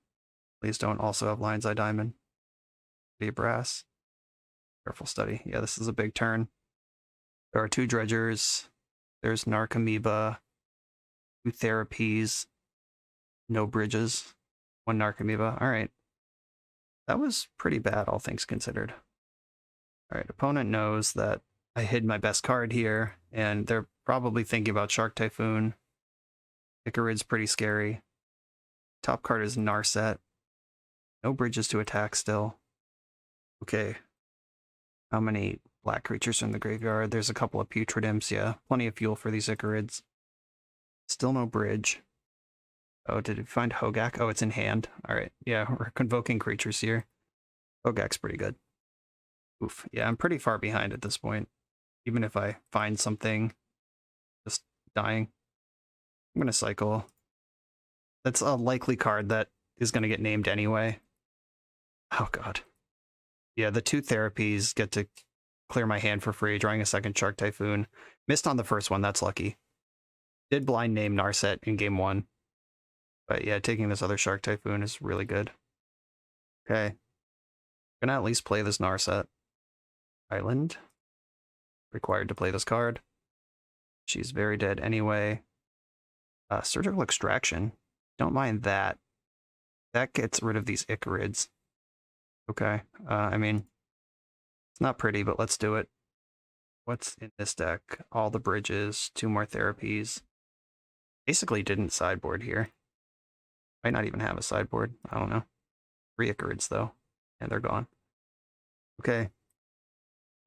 Please don't also have Lion's Eye Diamond. Be Brass. Careful Study. Yeah, this is a big turn. There are 2 Dredgers. There's Narcomoeba. 2 Therapies. No bridges. 1 Narcomoeba. Alright. That was pretty bad, all things considered. Alright, opponent knows that I hid my best card here, and they're probably thinking about Shark Typhoon. Icarid's pretty scary. Top card is Narset. No bridges to attack still. Okay. How many black creatures are in the graveyard? There's a couple of Putrid Imps, yeah. Plenty of fuel for these Icarids. Still no bridge. Oh, did we find Hogak? Oh, it's in hand. Alright, yeah, we're convoking creatures here. Hogak's pretty good. Oof, yeah, I'm pretty far behind at this point. Even if I find something, just dying. I'm gonna cycle. That's a likely card that is gonna get named anyway. Oh god. Yeah, the 2 therapies get to clear my hand for free, drawing a second Shark Typhoon. Missed on the first one, that's lucky. Did blind name Narset in game 1. But yeah, taking this other Shark Typhoon is really good. Okay. Gonna at least play this Narset. Island. Required to play this card. She's very dead anyway. Surgical Extraction. Don't mind that. That gets rid of these Icarids. Okay. I mean, it's not pretty, but let's do it. What's in this deck? All the bridges, 2 more therapies. Basically didn't sideboard here. Might not even have a sideboard. I don't know. 3 Icarids, though. And they're gone. Okay.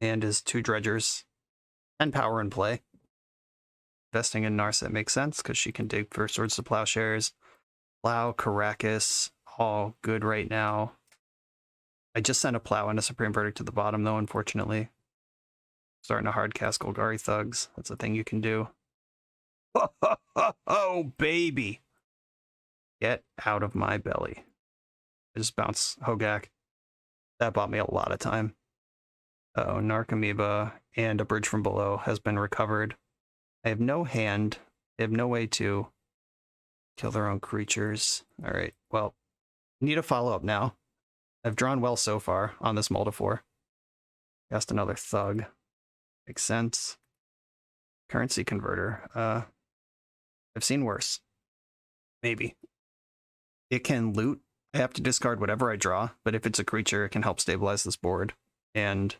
And his 2 dredgers. And power in play. Investing in Narset makes sense, because she can dig for Swords to Plowshares. Plow, Caracas, all good right now. I just sent a Plow and a Supreme Verdict to the bottom, though, unfortunately. Starting to hardcast Golgari Thugs. That's a thing you can do. Oh, baby! Get out of my belly. I just bounced Hogak. That bought me a lot of time. Uh-oh, Narcomoeba and a Bridge from Below has been recovered. I have no hand. They have no way to kill their own creatures. Alright, well, need a follow-up now. I've drawn well so far on this Moldifor. Cast another Thug. Makes sense. Currency Converter. I've seen worse. Maybe. It can loot. I have to discard whatever I draw, but if it's a creature, it can help stabilize this board. And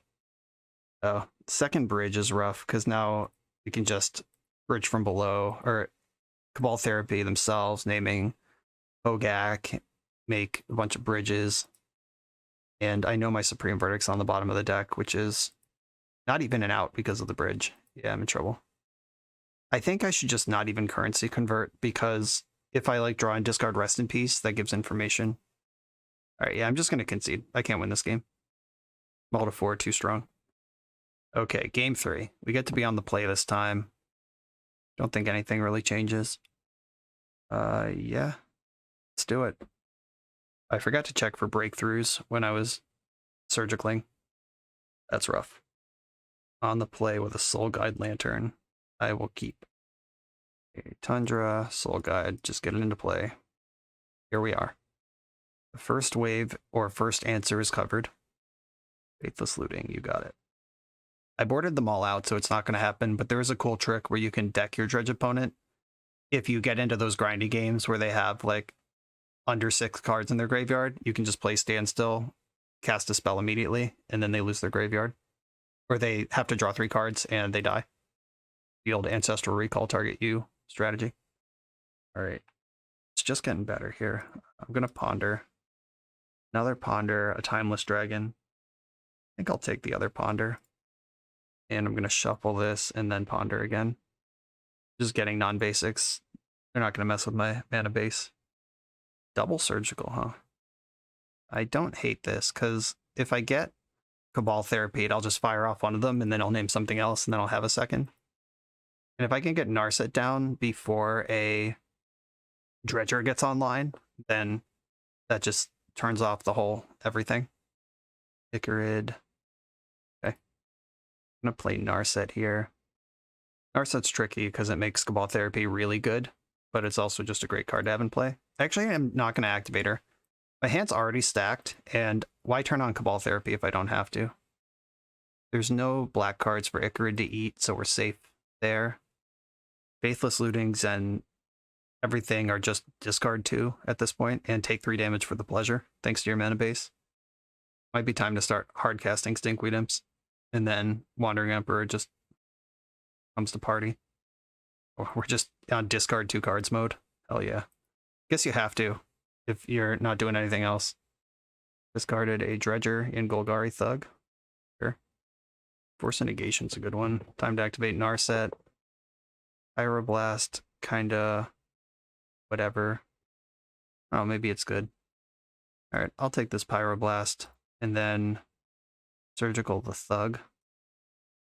second bridge is rough, because now we can just Bridge from Below, or Cabal Therapy themselves, naming Hogak, make a bunch of bridges. And I know my Supreme Verdict's on the bottom of the deck, which is not even an out because of the bridge. Yeah, I'm in trouble. I think I should just not even currency convert, because if I like draw and discard Rest in Peace, that gives information. Alright, yeah, I'm just going to concede. I can't win this game. Moldifor, too strong. Okay, game 3. We get to be on the play this time. Don't think anything really changes. Yeah. Let's do it. I forgot to check for breakthroughs when I was surgicaling. That's rough. On the play with a Soul Guide Lantern. I will keep. Okay, Tundra, Soul Guide, just get it into play. Here we are. The first wave, or first answer, is covered. Faithless Looting, you got it. I boarded them all out, so it's not going to happen, but there is a cool trick where you can deck your dredge opponent. If you get into those grindy games where they have, like, under 6 cards in their graveyard, you can just play Standstill, cast a spell immediately, and then they lose their graveyard. Or they have to draw 3 cards, and they die. The old Ancestral Recall target you strategy. Alright. It's just getting better here. I'm going to Ponder. Another Ponder, a Timeless Dragon. I think I'll take the other Ponder. And I'm going to shuffle this and then Ponder again. Just getting non-basics. They're not going to mess with my mana base. Double Surgical, huh? I don't hate this, because if I get Cabal Therapy, I'll just fire off one of them, and then I'll name something else, and then I'll have a second. And if I can get Narset down before a Dredger gets online, then that just turns off the whole everything. Icarid. Okay. I'm going to play Narset here. Narset's tricky because it makes Cabal Therapy really good, but it's also just a great card to have in play. Actually, I'm not going to activate her. My hand's already stacked, and why turn on Cabal Therapy if I don't have to? There's no black cards for Icarid to eat, so we're safe there. Faithless Lootings and everything are just discard 2 at this point, and take 3 damage for the pleasure, thanks to your mana base. Might be time to start hard casting Stinkweed Imps. and then Wandering Emperor just comes to party. Or we're just on discard 2 cards mode. Hell yeah. Guess you have to if you're not doing anything else. Discarded a Dredger in Golgari Thug. Sure. Force of Negation's a good one. Time to activate Narset. Pyroblast, kinda whatever. Oh, maybe it's good. Alright, I'll take this Pyroblast. And then Surgical the Thug.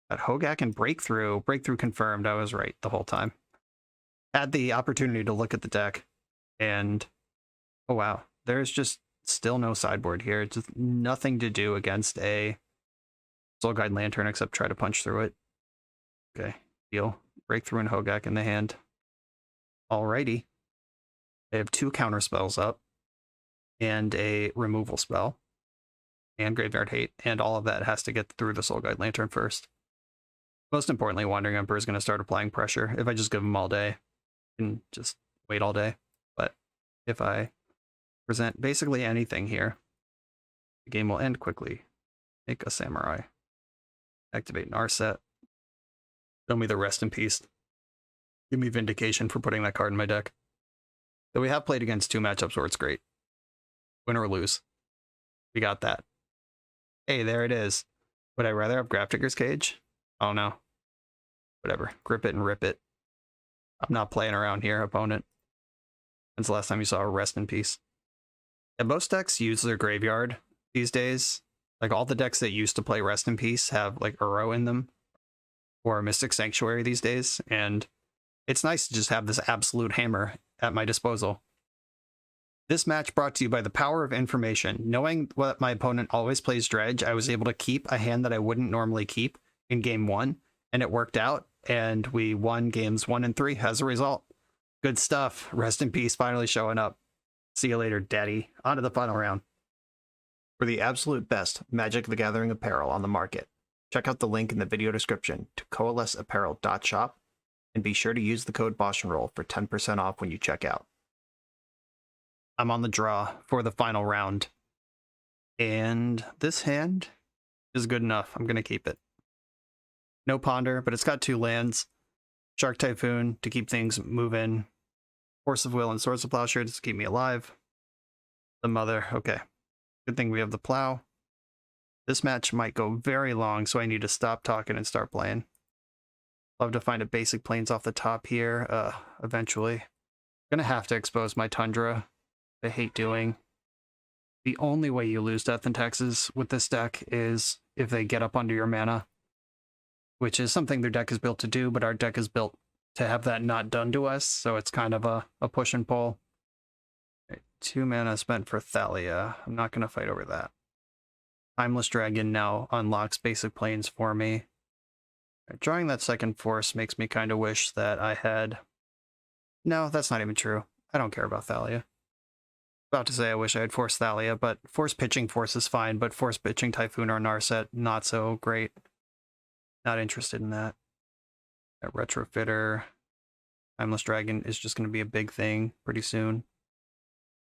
Got Hogak and Breakthrough. Breakthrough confirmed. I was right the whole time. Had the opportunity to look at the deck, and oh wow, there's just still no sideboard here. It's just nothing to do against a Soul Guide Lantern except try to punch through it. Okay, deal. Breakthrough and Hogak in the hand. Alrighty. They have 2 counter spells up, and a removal spell, and Graveyard Hate, and all of that has to get through the Soul Guide Lantern first. Most importantly, Wandering Emperor is going to start applying pressure. If I just give him all day, and just wait all day. But if I present basically anything here, the game will end quickly. Make a Samurai. Activate Narset. Show me the Rest in Peace. Give me Vindication for putting that card in my deck. Though we have played against 2 matchups where it's great. Win or lose. We got that. Hey, there it is. Would I rather have Grafdigger's Cage? I don't know. Whatever. Grip it and rip it. I'm not playing around here, opponent. When's the last time you saw a Rest in Peace? And most decks use their graveyard these days. Like all the decks that used to play Rest in Peace have like Uro in them. Or Mystic Sanctuary these days. And it's nice to just have this absolute hammer at my disposal. This match brought to you by the power of information. Knowing what my opponent always plays Dredge, I was able to keep a hand that I wouldn't normally keep in game 1. And it worked out. And we won games 1 and 3 as a result. Good stuff. Rest in Peace finally showing up. See you later, Daddy. On to the final round. For the absolute best Magic the Gathering apparel on the market, check out the link in the video description to coalesceapparel.shop, and be sure to use the code BoshNRoll for 10% off when you check out. I'm on the draw for the final round, and this hand is good enough. I'm going to keep it. No Ponder, but it's got 2 lands. Shark Typhoon to keep things moving. Force of Will and Swords of Plowshare to keep me alive. The Mother, okay. Good thing we have the Plow. This match might go very long, so I need to stop talking and start playing. Love to find a basic plains off the top here, eventually. Gonna have to expose my Tundra. I hate doing. The only way you lose Death and Taxes with this deck is if they get up under your mana, which is something their deck is built to do, but our deck is built to have that not done to us, so it's kind of a push and pull. Right, 2 mana spent for Thalia. I'm not going to fight over that. Timeless Dragon now unlocks basic plains for me. Right, drawing that second force makes me kind of wish that I had... No, that's not even true. I don't care about Thalia. About to say I wish I had Force Thalia, but Force Pitching Force is fine, but Force Pitching Typhoon or Narset, not so great. Not interested in that. That Retrofitter. Timeless Dragon is just going to be a big thing pretty soon.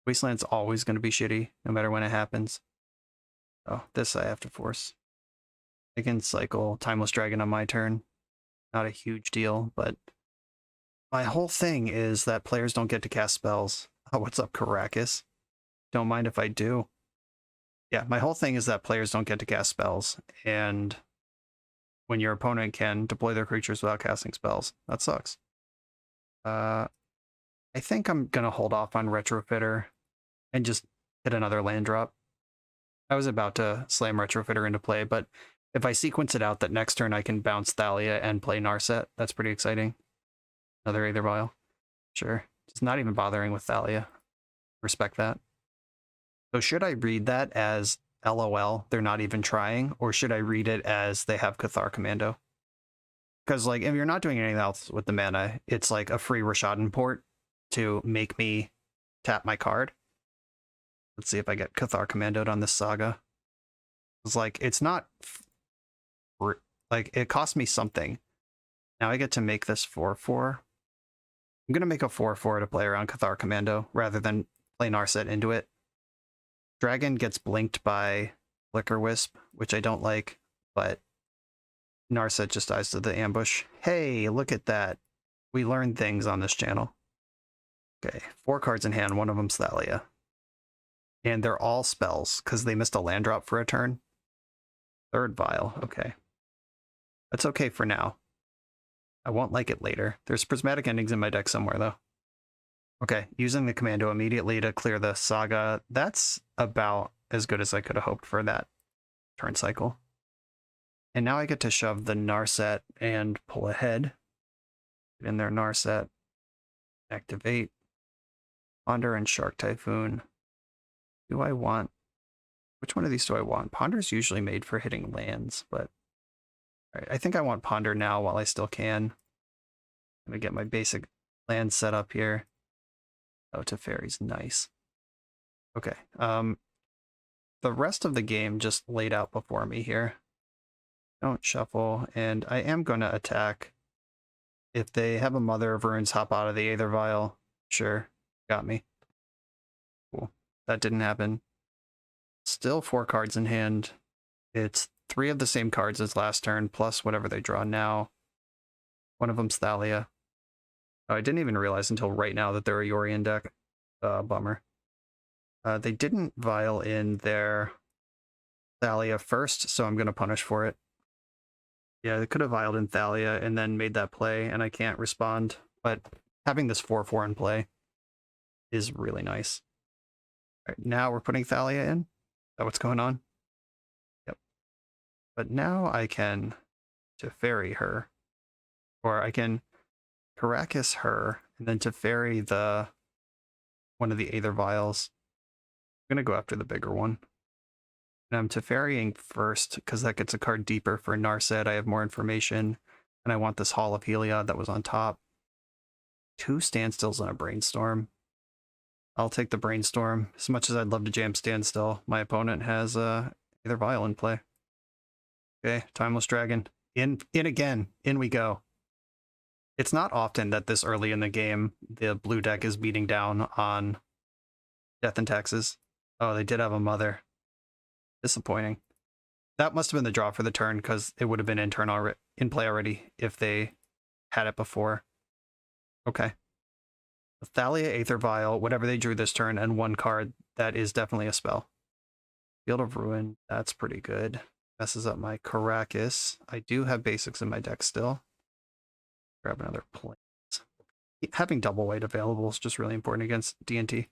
Wasteland's always going to be shitty, no matter when it happens. Oh, this I have to force. I can cycle Timeless Dragon on my turn. Not a huge deal, but my whole thing is that players don't get to cast spells. Oh, what's up, Caracas? Don't mind if I do. Yeah, my whole thing is that players don't get to cast spells, and when your opponent can deploy their creatures without casting spells, that sucks. I think I'm going to hold off on Retrofitter and just hit another land drop. I was about to slam Retrofitter into play, but if I sequence it out that next turn I can bounce Thalia and play Narset, that's pretty exciting. Another Aether Vial. Sure. Just not even bothering with Thalia. Respect that. So should I read that as LOL, they're not even trying, or should I read it as they have Cathar Commando? Because like if you're not doing anything else with the mana, it's like a free Rashadan port to make me tap my card. Let's see if I get Cathar Commandoed on this saga. It's like, it's not like, it cost me something. Now I get to make this 4/4. I'm gonna make a 4/4 to play around Cathar Commando rather than play Narset into it. Dragon gets blinked by Flicker Wisp, which I don't like, but Narset just dies to the ambush. Hey, look at that. We learn things on this channel. Okay, 4 cards in hand, one of them's Thalia. And they're all spells, because they missed a land drop for a turn. 3rd Vial, okay. That's okay for now. I won't like it later. There's prismatic endings in my deck somewhere, though. Okay, using the commando immediately to clear the Saga. That's about as good as I could have hoped for that turn cycle. And now I get to shove the Narset and pull ahead. Get in there, Narset. Activate. Ponder and Shark Typhoon. Do I want... Which one of these do I want? Ponder's usually made for hitting lands, but... Alright, I think I want Ponder now while I still can. I'm gonna get my basic land set up here. Oh, Teferi's nice. Okay, the rest of the game just laid out before me here. Don't shuffle, and I am gonna attack. If they have a Mother of Runes hop out of the Aether Vial, sure, got me. Cool, that didn't happen. Still 4 cards in hand. It's 3 of the same cards as last turn, plus whatever they draw now. One of them's Thalia. Oh, I didn't even realize until right now that they're a Yorion deck. Bummer. They didn't vial in their Thalia first, so I'm going to punish for it. Yeah, they could have vialed in Thalia and then made that play, and I can't respond. But having this 4/4 in play is really nice. All right, now we're putting Thalia in. Is that what's going on? Yep. But now I can Teferi her. Or I can Caracas her, and then Teferi the one of the Aether Vials. I'm going to go after the bigger one. And I'm Teferiing first, because that gets a card deeper for Narset. I have more information, and I want this Hall of Heliod that was on top. 2 Standstills and a Brainstorm. I'll take the Brainstorm. As much as I'd love to jam Standstill, my opponent has Aether Vial in play. Okay, Timeless Dragon. In again. In we go. It's not often that this early in the game, the blue deck is beating down on Death and Taxes. Oh, they did have a Mother. Disappointing. That must have been the draw for the turn, because it would have been in play already if they had it before. Okay. Thalia, Aether Vial, whatever they drew this turn, and 1 card, that is definitely a spell. Field of Ruin, that's pretty good. Messes up my Caracas. I do have basics in my deck still. Grab another Plains. Having double white available is just really important against D&T.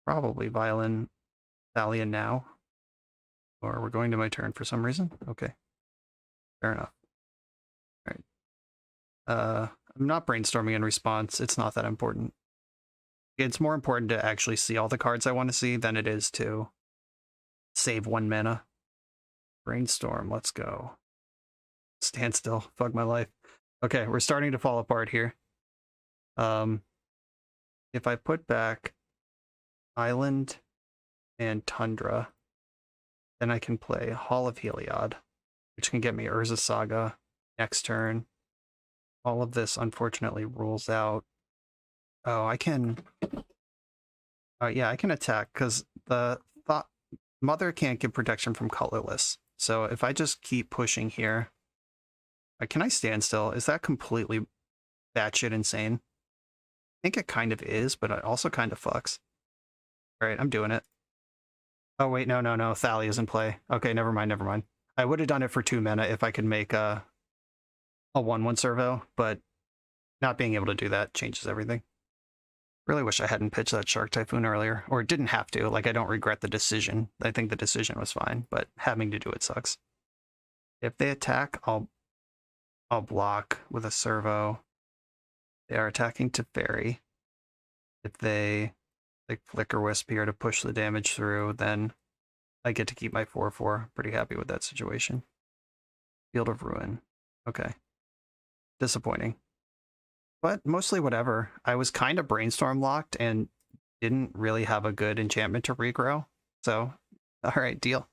Probably Violin Thalia now. Or we're going to my turn for some reason. Okay. Fair enough. Alright. I'm not brainstorming in response. It's not that important. It's more important to actually see all the cards I want to see than it is to save 1 mana. Brainstorm, let's go. Standstill, fuck my life. Okay, we're starting to fall apart here. If I put back Island and Tundra, then I can play Hall of Heliod, which can get me Urza Saga next turn. All of this, unfortunately, rules out. Oh, I can... yeah, I can attack, because the Mother can't give protection from Colorless. So if I just keep pushing here... Can I stand still? Is that completely batshit insane? I think it kind of is, but it also kind of fucks. Alright, I'm doing it. Oh, wait, no. Thalia's in play. Okay, never mind. I would have done it for 2 mana if I could make a 1/1 servo, but not being able to do that changes everything. Really wish I hadn't pitched that Shark Typhoon earlier, or didn't have to. Like, I don't regret the decision. I think the decision was fine, but having to do it sucks. If they attack, I'll block with a servo. They are attacking Teferi. If they like Flicker Wisp here to push the damage through, then I get to keep my 4/4. Pretty happy with that situation. Field of Ruin. Okay. Disappointing. But mostly whatever. I was kind of brainstorm locked and didn't really have a good enchantment to regrow. So, alright, deal.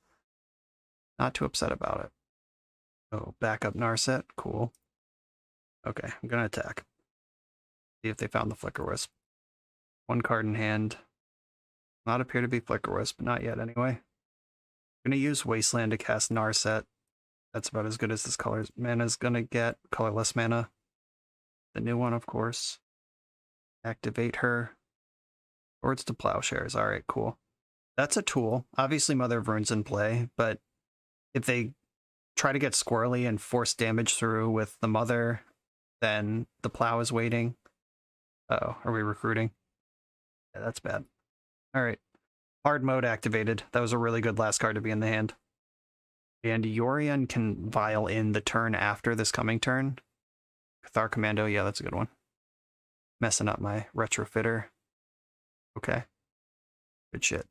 Not too upset about it. Oh, backup Narset. Cool. Okay, I'm gonna attack. See if they found the Flicker Wisp. 1 card in hand. Not appear to be Flicker Wisp, but not yet anyway. I'm gonna use Wasteland to cast Narset. That's about as good as this color mana is gonna get. Colorless mana. The new one, of course. Activate her. Towards to Plowshares. Alright, cool. That's a tool. Obviously Mother of Rune's in play, but if they try to get squirrely and force damage through with the Mother, then the Plow is waiting. Uh-oh, are we recruiting? Yeah, that's bad. Alright. Hard mode activated. That was a really good last card to be in the hand. And Yorion can vial in the turn after this coming turn. Cathar Commando, yeah, that's a good one. Messing up my retrofitter. Okay. Good shit.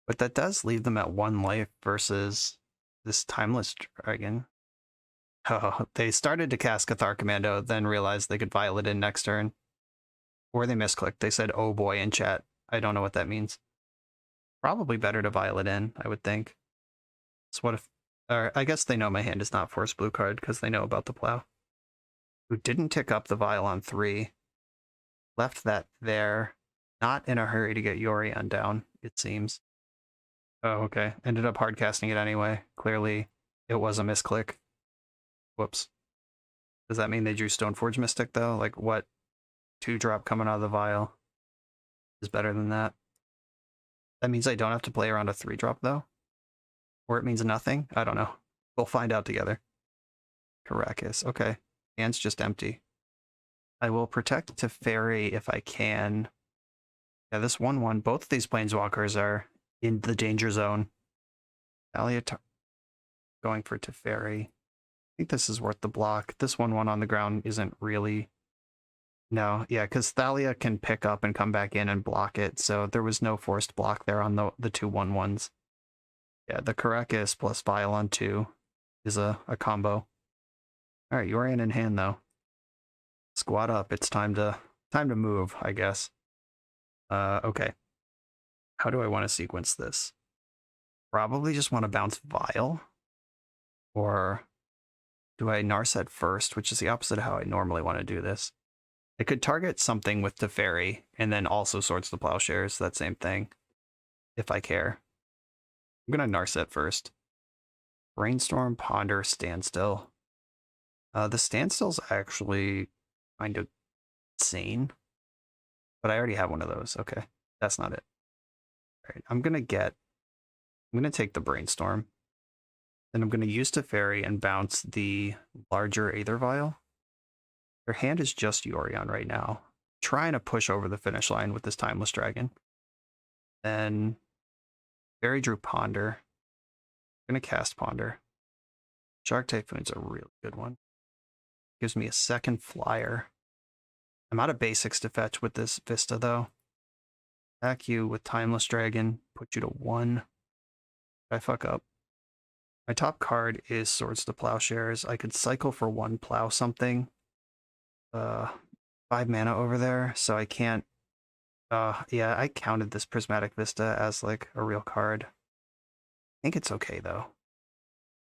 But that does leave them at 1 life versus this Timeless Dragon. Oh, they started to cast Cathar Commando, then realized they could vial it in next turn. Or they misclicked. They said, oh boy, in chat. I don't know what that means. Probably better to vial it in, I would think. So what if... Or I guess they know my hand is not force blue card because they know about the Plow. Who didn't tick up the vial on 3. Left that there. Not in a hurry to get Yorion down, it seems. Oh, okay. Ended up hardcasting it anyway. Clearly, it was a misclick. Whoops. Does that mean they drew Stoneforge Mystic, though? Like, what 2-drop coming out of the vial is better than that? That means I don't have to play around a 3-drop, though? Or it means nothing? I don't know. We'll find out together. Caracas. Okay. Hand's just empty. I will protect Teferi if I can. Yeah, this 1/1, both of these Planeswalkers are in the danger zone. Thalia going for Teferi. I think this is worth the block. This 1/1 on the ground isn't really... No, yeah, because Thalia can pick up and come back in and block it, so there was no forced block there on the 2 1/1s. Yeah, the Caracas plus Vial on 2 is a combo. Alright, Yorion in hand, though. Squat up. It's time to move, I guess. Okay. How do I want to sequence this? Probably just want to bounce Vial. Or do I Narset first, which is the opposite of how I normally want to do this. I could target something with Teferi, and then also Swords to Plowshares, that same thing, if I care. I'm going to Narset first. Brainstorm, Ponder, Standstill. The Standstill's actually kind of insane. But I already have one of those. Okay, that's not it. All right, I'm going to take the Brainstorm. Then I'm going to use Teferi and bounce the larger Aether Vial. Their hand is just Yorion right now. Trying to push over the finish line with this Timeless Dragon. Then Fairy drew Ponder. I'm going to cast Ponder. Shark Typhoon's a really good one. Gives me a second flyer. I'm out of basics to fetch with this Vista, though. Attack you with Timeless Dragon. Put you to 1. I fuck up. My top card is Swords to Plowshares. I could cycle for 1 plow something. 5 mana over there, so I can't... yeah, I counted this Prismatic Vista as, like, a real card. I think it's okay, though.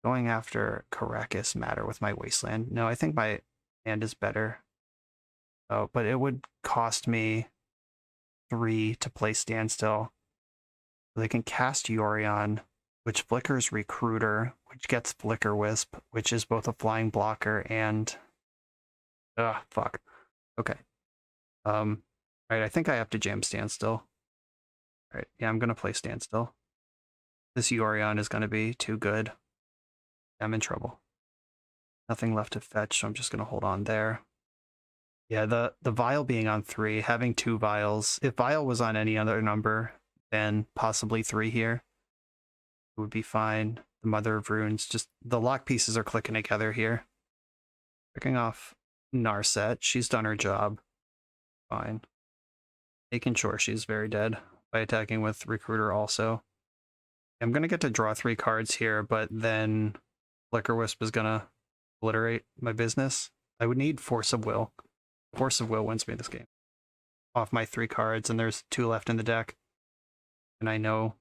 Going after Caracas matter with my Wasteland. No, I think my hand is better. Oh, but it would cost me 3 to play Standstill. They can cast Yorion, which flickers Recruiter, which gets Flicker Wisp, which is both a flying blocker and... fuck. Okay. Alright, I think I have to jam Standstill. Alright, yeah, I'm gonna play Standstill. This Yorion is gonna be too good. I'm in trouble. Nothing left to fetch, so I'm just gonna hold on there. Yeah, the Vial being on 3, having 2 Vials. If Vial was on any other number, then possibly 3 here, it would be fine. The Mother of Runes, just the lock pieces are clicking together here. Picking off Narset, she's done her job. Fine. Making sure she's very dead by attacking with Recruiter also. I'm going to get to draw 3 cards here, but then Flicker Wisp is going to obliterate my business. I would need Force of Will. Force of Will wins me this game. Off my 3 cards, and there's 2 left in the deck. And I know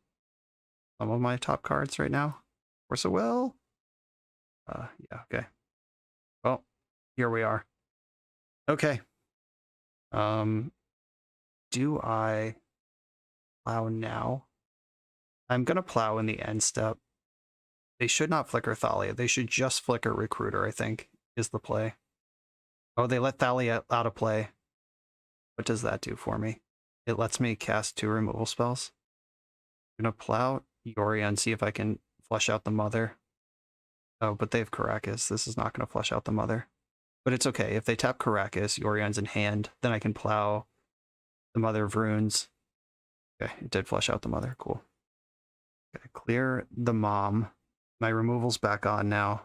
some of my top cards right now. Force of Will? Yeah, okay. Well, here we are. Okay. Do I plow now? I'm gonna plow in the end step. They should not flicker Thalia. They should just flicker Recruiter, I think, is the play. Oh, they let Thalia out of play. What does that do for me? It lets me cast 2 removal spells. I'm going to plow Yorion, see if I can flush out the mother. Oh, but they have Caracas. This is not going to flush out the mother. But it's okay. If they tap Caracas, Yorion's in hand, then I can plow the Mother of Runes. Okay, it did flush out the mother. Cool. Okay, clear the mom. My removal's back on now.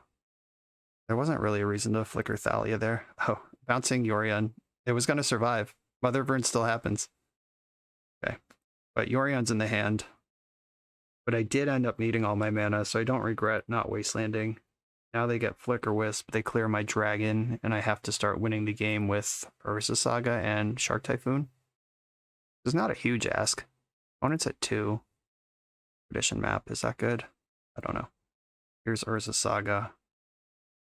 There wasn't really a reason to flicker Thalia there. Oh, bouncing Yorion. It was going to survive. Mother of Runes still happens. Okay, but Yorion's in the hand. But I did end up needing all my mana, so I don't regret not wastelanding. Now they get Flicker Wisp, they clear my dragon, and I have to start winning the game with Urza Saga and Shark Typhoon. It's not a huge ask. Opponent's at 2. Tradition map, is that good? I don't know. Here's Urza Saga.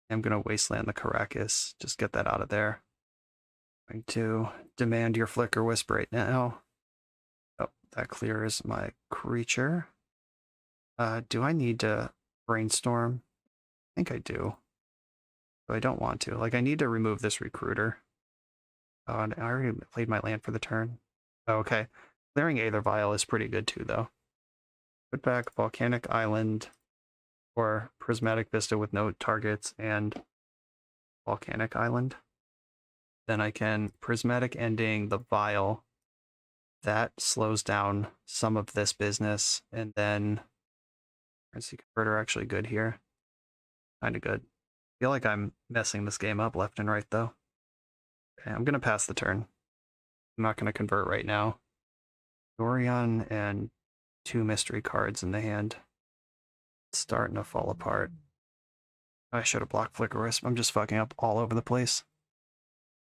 I'm going to wasteland the Caracas. Just get that out of there. Going to demand your Flicker Wisp right now. Oh, that clears my creature. Do I need to brainstorm? I think I do. But I don't want to. Like, I need to remove this Recruiter. Oh, and I already played my land for the turn. Oh, okay. Clearing Aether Vial is pretty good too, though. Put back Volcanic Island or Prismatic Vista with no targets and Volcanic Island. Then I can Prismatic Ending the Vial. That slows down some of this business, and then Currency Converter actually good here. Kind of good. I feel like I'm messing this game up left and right, though. Okay, I'm going to pass the turn. I'm not going to convert right now. Dorian and 2 mystery cards in the hand. It's starting to fall apart. I should have blocked Flicker Wisp. I'm just fucking up all over the place.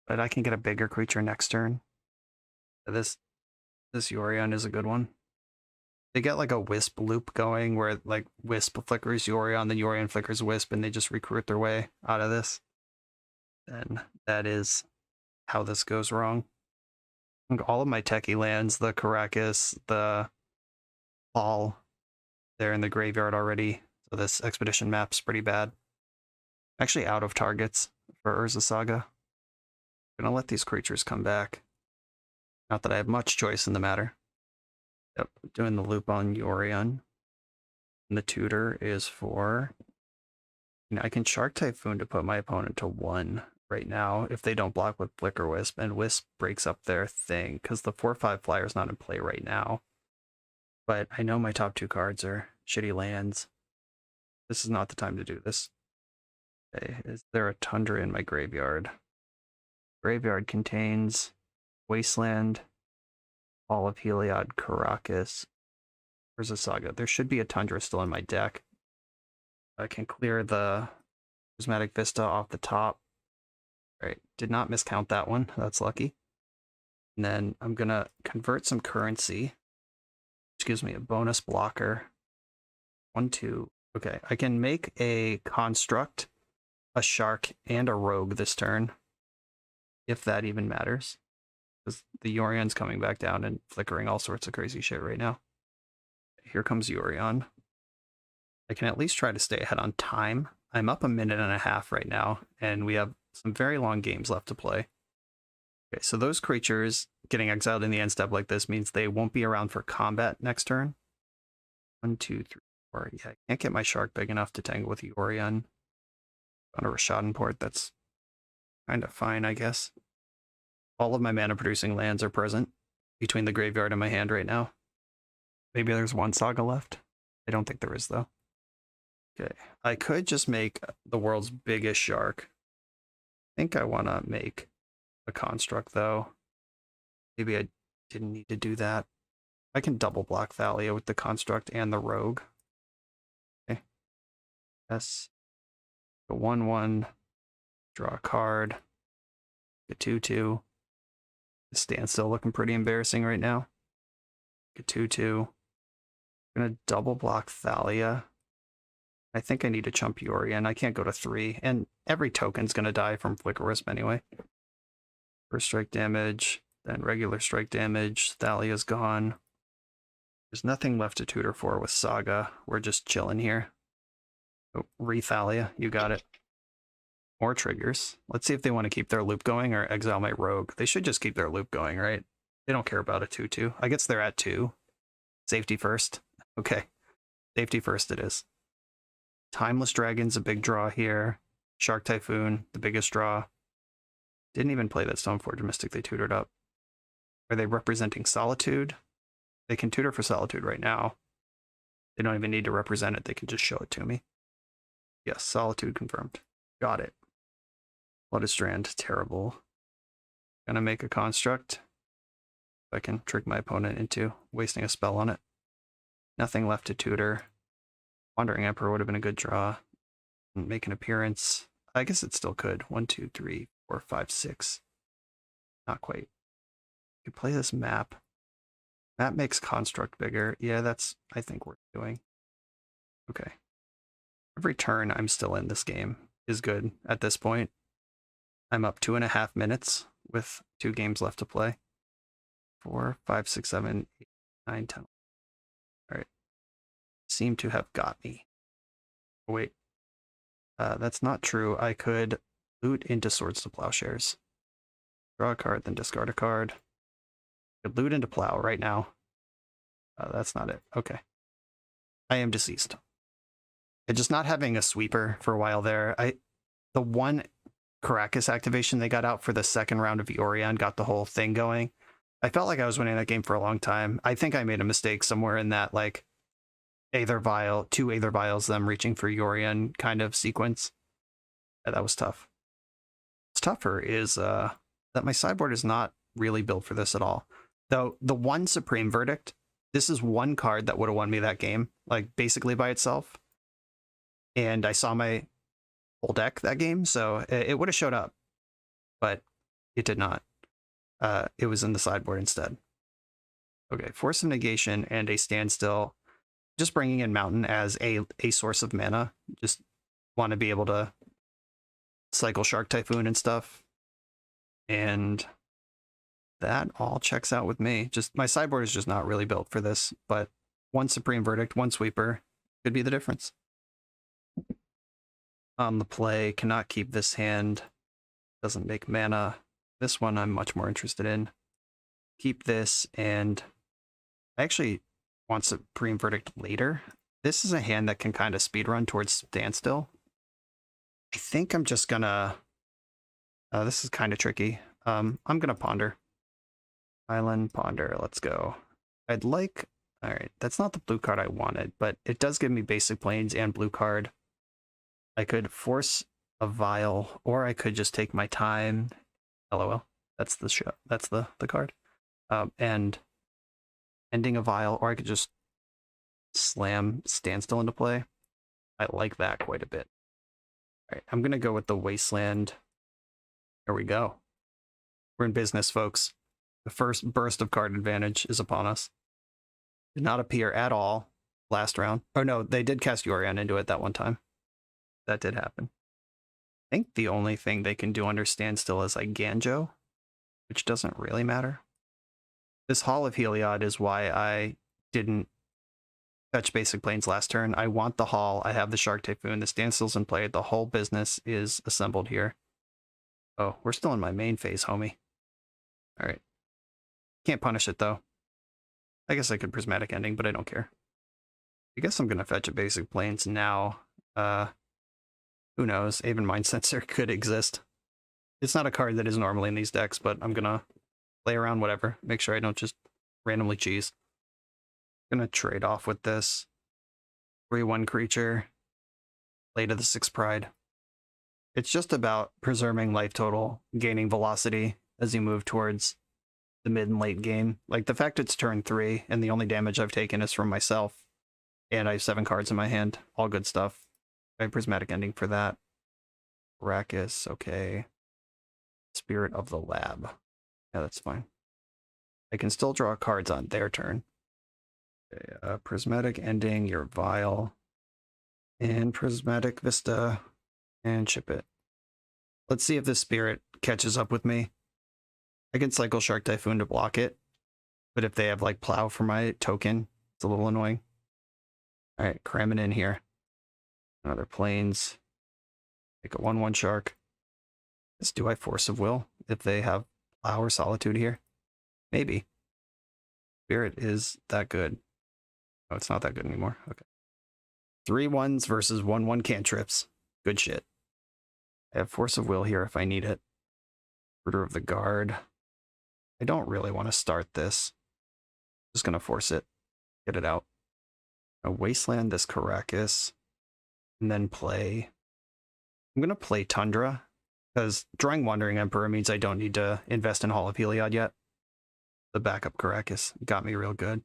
But I can get a bigger creature next turn. This Yorion is a good one. They get like a Wisp loop going where like Wisp flickers Yorion, then Yorion flickers Wisp, and they just recruit their way out of this. And that is how this goes wrong. All of my techie lands, the Caracas, the Paul, they're in the graveyard already. So this expedition map's pretty bad. Actually out of targets for Urza Saga. I'm gonna let these creatures come back. Not that I have much choice in the matter. Yep, doing the loop on Yorion. And the tutor is for... I can Shark Typhoon to put my opponent to 1 right now if they don't block with Flicker Wisp, and Wisp breaks up their thing, because the 4/5 flyer is not in play right now. But I know my top 2 cards are shitty lands. This is not the time to do this. Okay, is there a Tundra in my graveyard? Graveyard contains Wasteland, all of Heliod, Caracas. Where's the Saga? There should be a Tundra still in my deck. I can clear the Prismatic Vista off the top. All right, did not miscount that one. That's lucky. And then I'm going to convert some currency, which gives me a bonus blocker. 1, 2. Okay, I can make a Construct, a Shark, and a Rogue this turn, if that even matters. Because the Yorion's coming back down and flickering all sorts of crazy shit right now. Here comes Yorion. I can at least try to stay ahead on time. I'm up 1.5 minutes right now, and we have some very long games left to play. Okay, so those creatures getting exiled in the end step like this means they won't be around for combat next turn. 1, 2, 3, 4. Yeah, I can't get my Shark big enough to tangle with Yorion. On a Rashadan port, that's kind of fine, I guess. All of my mana-producing lands are present between the graveyard and my hand right now. Maybe there's 1 Saga left. I don't think there is, though. Okay, I could just make the world's biggest Shark. I think I want to make a Construct, though. Maybe I didn't need to do that. I can double block Thalia with the Construct and the Rogue. Okay. Yes. A 1/1. Draw a card. A 2/2. The Standstill looking pretty embarrassing right now. A 2/2. I'm gonna double block Thalia. I think I need to chump Yorion. I can't go to 3, and every token's gonna die from Flicker Wisp anyway. First strike damage, then regular strike damage. Thalia's gone. There's nothing left to tutor for with Saga. We're just chilling here. Oh, Rethalia, you got it. More triggers. Let's see if they want to keep their loop going or exile my rogue. They should just keep their loop going, right? They don't care about a 2-2. I guess they're at 2. Safety first. Okay. Safety first it is. Timeless Dragon's a big draw here. Shark Typhoon, the biggest draw. Didn't even play that Stoneforge Mystic they tutored up. Are they representing Solitude? They can tutor for Solitude right now. They don't even need to represent it. They can just show it to me. Yes, Solitude confirmed. Got it. Blooded Strand, terrible. Gonna make a construct. I can trick my opponent into wasting a spell on it. Nothing left to tutor. Wandering Emperor would have been a good draw. Make an appearance. I guess it still could. 1, 2, 3, 4, 5, 6. Not quite. Could play this map. Map makes construct bigger. Yeah, that's, I think, worth doing. Okay. Every turn I'm still in this game is good at this point. I'm up 2.5 minutes with 2 games left to play. 4, 5, 6, 7, 8, 9, 10. All right. Seem to have got me. Oh, wait. That's not true. I could loot into Swords to Plowshares. Draw a card, then discard a card. I could loot into Plow right now. That's not it. Okay. I am deceased. And just not having a sweeper for a while there. The one Caracas activation they got out for the second round of Yorion got the whole thing going. I felt like I was winning that game for a long time. I think I made a mistake somewhere in that, like, Aether Vial, 2 Aether Vials, them reaching for Yorion kind of sequence. Yeah, that was tough. What's tougher is that my sideboard is not really built for this at all. Though the one Supreme Verdict, this is one card that would have won me that game, like basically by itself. And I saw my whole deck that game, so it would have showed up, but it did not. It was in the sideboard instead. Okay, Force of Negation and a Standstill. Just bringing in Mountain as a source of mana. Just want to be able to cycle Shark Typhoon and stuff. And that all checks out with me. Just my sideboard is just not really built for this, but one Supreme Verdict, one Sweeper could be the difference. On the play, cannot keep this hand. Doesn't make mana. This one I'm much more interested in. Keep this, and I actually want Supreme Verdict later. This is a hand that can kind of speedrun towards Standstill. I think I'm just gonna... this is kind of tricky. I'm gonna Ponder. Island, Ponder, let's go. I'd like... Alright, that's not the blue card I wanted, but it does give me basic planes and blue card. I could force a Vial, or I could just take my time. LOL. That's the show. That's the card. And ending a Vial, or I could just slam Standstill into play. I like that quite a bit. All right, I'm going to go with the Wasteland. There we go. We're in business, folks. The first burst of card advantage is upon us. Did not appear at all last round. Oh no, they did cast Yorion into it that one time. That did happen. I think the only thing they can do under Standstill is like Ganjo, which doesn't really matter. This Hall of Heliod is why I didn't fetch basic planes last turn. I want the Hall. I have the Shark Typhoon. The Standstill's in play. The whole business is assembled here. Oh, we're still in my main phase, homie. All right. Can't punish it, though. I guess I could Prismatic Ending, but I don't care. I guess I'm going to fetch a basic planes now. Who knows? Aven Mind Sensor could exist. It's not a card that is normally in these decks, but I'm going to play around whatever. Make sure I don't just randomly cheese. I'm going to trade off with this. 3/1 creature. Play to the 6 Pride. It's just about preserving life total, gaining velocity as you move towards the mid and late game. Like the fact it's turn 3 and the only damage I've taken is from myself. And I have 7 cards in my hand. All good stuff. I have Prismatic Ending for that. Arrakis, okay. Spirit of the Lab. Yeah, that's fine. I can still draw cards on their turn. Okay, Prismatic Ending, your Vial. And Prismatic Vista. And chip it. Let's see if this Spirit catches up with me. I can cycle Shark Typhoon to block it. But if they have like Plow for my token, it's a little annoying. Alright, cramming in here. Another planes. Make a 1/1 shark. Do I Force of Will if they have Plow or Solitude here? Maybe. Spirit is that good. Oh, it's not that good anymore. Okay. 3/1s versus 1/1 cantrips. Good shit. I have Force of Will here if I need it. Order of the Guard. I don't really want to start this. Just going to force it. Get it out. A Wasteland this Caracas. And then play. I'm going to play Tundra. Because drawing Wandering Emperor means I don't need to invest in Hall of Heliod yet. The backup Caracas got me real good.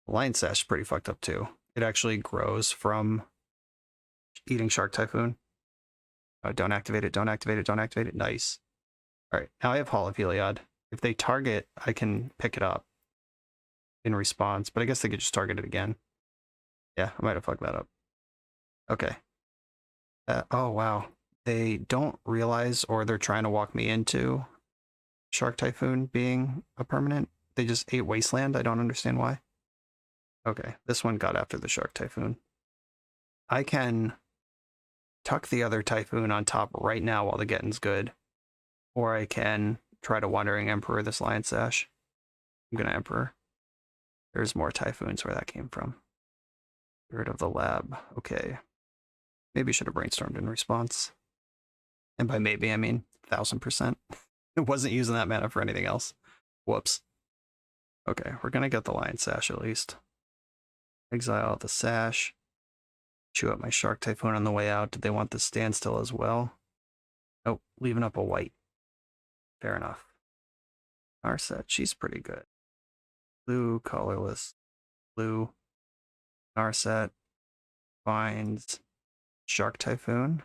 Lion Sash is pretty fucked up too. It actually grows from eating Shark Typhoon. Don't activate it, don't activate it, don't activate it. Nice. Alright, now I have Hall of Heliod. If they target, I can pick it up in response, but I guess they could just target it again. Yeah, I might have fucked that up. Okay. Oh, wow. They don't realize, or they're trying to walk me into Shark Typhoon being a permanent. They just ate Wasteland. I don't understand why. Okay, this one got after the Shark Typhoon. I can tuck the other Typhoon on top right now while the getting's good. Or I can try to Wandering Emperor this Lion Sash. I'm gonna Emperor. There's more Typhoons where that came from. Spirit of the Lab. Okay. Maybe should have brainstormed in response. And by maybe, I mean 1000%. It wasn't using that mana for anything else. Whoops. Okay, we're gonna get the Lion Sash at least. Exile the Sash. Chew up my Shark Typhoon on the way out. Did they want the Standstill as well? Nope, leaving up a white. Fair enough. Narset, she's pretty good. Blue, colorless. Blue. Narset. Finds Shark Typhoon.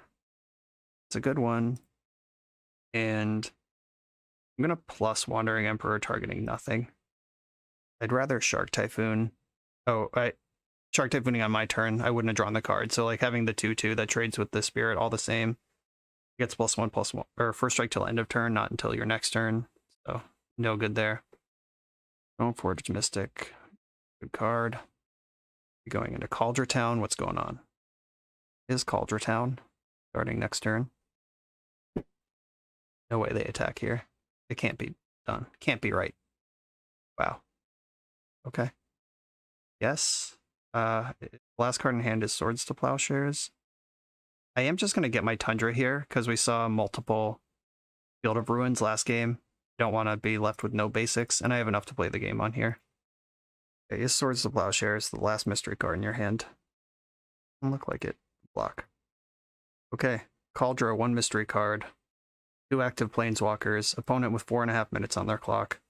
It's a good one. And I'm going to plus Wandering Emperor targeting nothing. I'd rather Shark Typhoon. Oh, Shark Typhooning on my turn. I wouldn't have drawn the card. So like having the 2/2 that trades with the Spirit all the same. Gets +1/+1 or first strike till end of turn, not until your next turn. So no good there. Stoneforge Mystic. Good card. Going into Cauldron Town. What's going on? Is Cauldron Town starting next turn? No way they attack here. It can't be done. Can't be right. Wow. Okay. Yes. Last card in hand is Swords to Plowshares. I am just going to get my Tundra here because we saw multiple Field of Ruins last game. Don't want to be left with no basics, and I have enough to play the game on here. Okay, is Swords to Plowshares the last mystery card in your hand? Doesn't look like it. Block. Okay, Cauldron, 1 mystery card. 2 active Planeswalkers. Opponent with 4.5 minutes on their clock.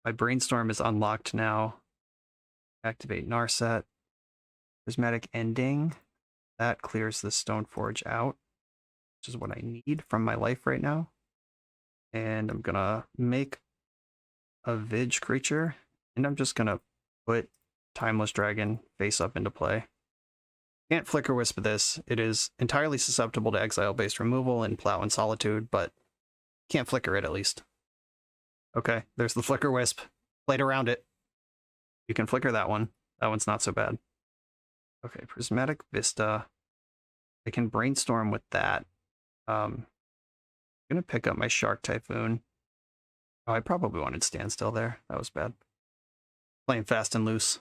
My Brainstorm is unlocked now. Activate Narset. Prismatic Ending. That clears the Stoneforge out, which is what I need from my life right now. And I'm gonna make a Vig creature, and I'm just gonna put Timeless Dragon face up into play. Can't Flicker Wisp this. It is entirely susceptible to exile-based removal and Plow and Solitude, but can't flicker it at least. Okay, there's the Flicker Wisp. Played around it. You can flicker that one. That one's not so bad. Okay, Prismatic Vista. I can Brainstorm with that. I'm gonna pick up my Shark Typhoon. Oh, I probably wanted Standstill there. That was bad. Playing fast and loose.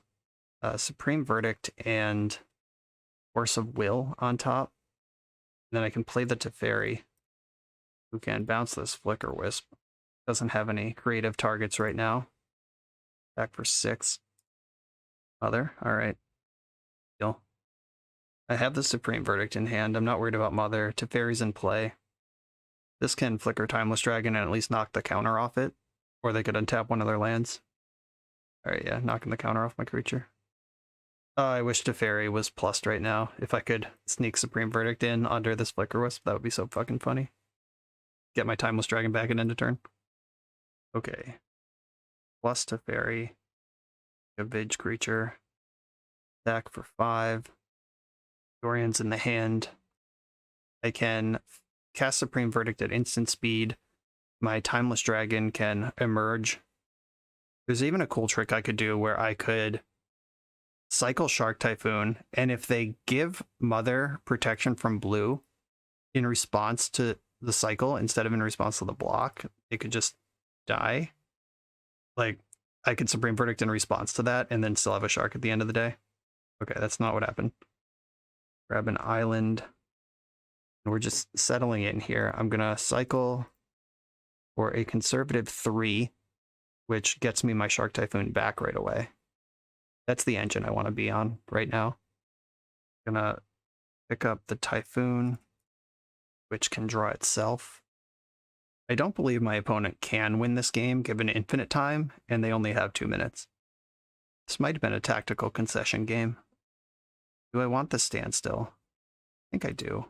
Supreme Verdict and Force of Will on top. And then I can play the Teferi, who can bounce this Flicker Wisp. Doesn't have any creative targets right now. Back for 6. Mother, alright. Deal. I have the Supreme Verdict in hand. I'm not worried about Mother. Teferi's in play. This can flicker Timeless Dragon and at least knock the counter off it. Or they could untap one of their lands. Alright, yeah, knocking the counter off my creature. I wish Teferi was plussed right now. If I could sneak Supreme Verdict in under this Flicker Wisp, that would be so fucking funny. Get my Timeless Dragon back and end of turn. Okay. Plus Teferi. A Vig creature. Attack for 5. Dorian's in the hand. I can cast Supreme Verdict at instant speed. My Timeless Dragon can emerge. There's even a cool trick I could do where I could cycle Shark Typhoon, and if they give Mother protection from blue in response to the cycle instead of in response to the block, it could just die. Like, I could Supreme Verdict in response to that and then still have a Shark at the end of the day. Okay, that's not what happened. Grab an island. And we're just settling in here. I'm going to cycle for a conservative 3, which gets me my Shark Typhoon back right away. That's the engine I want to be on right now. I'm going to pick up the Typhoon, which can draw itself. I don't believe my opponent can win this game given infinite time, and they only have 2 minutes. This might have been a tactical concession game. Do I want the Standstill? I think I do.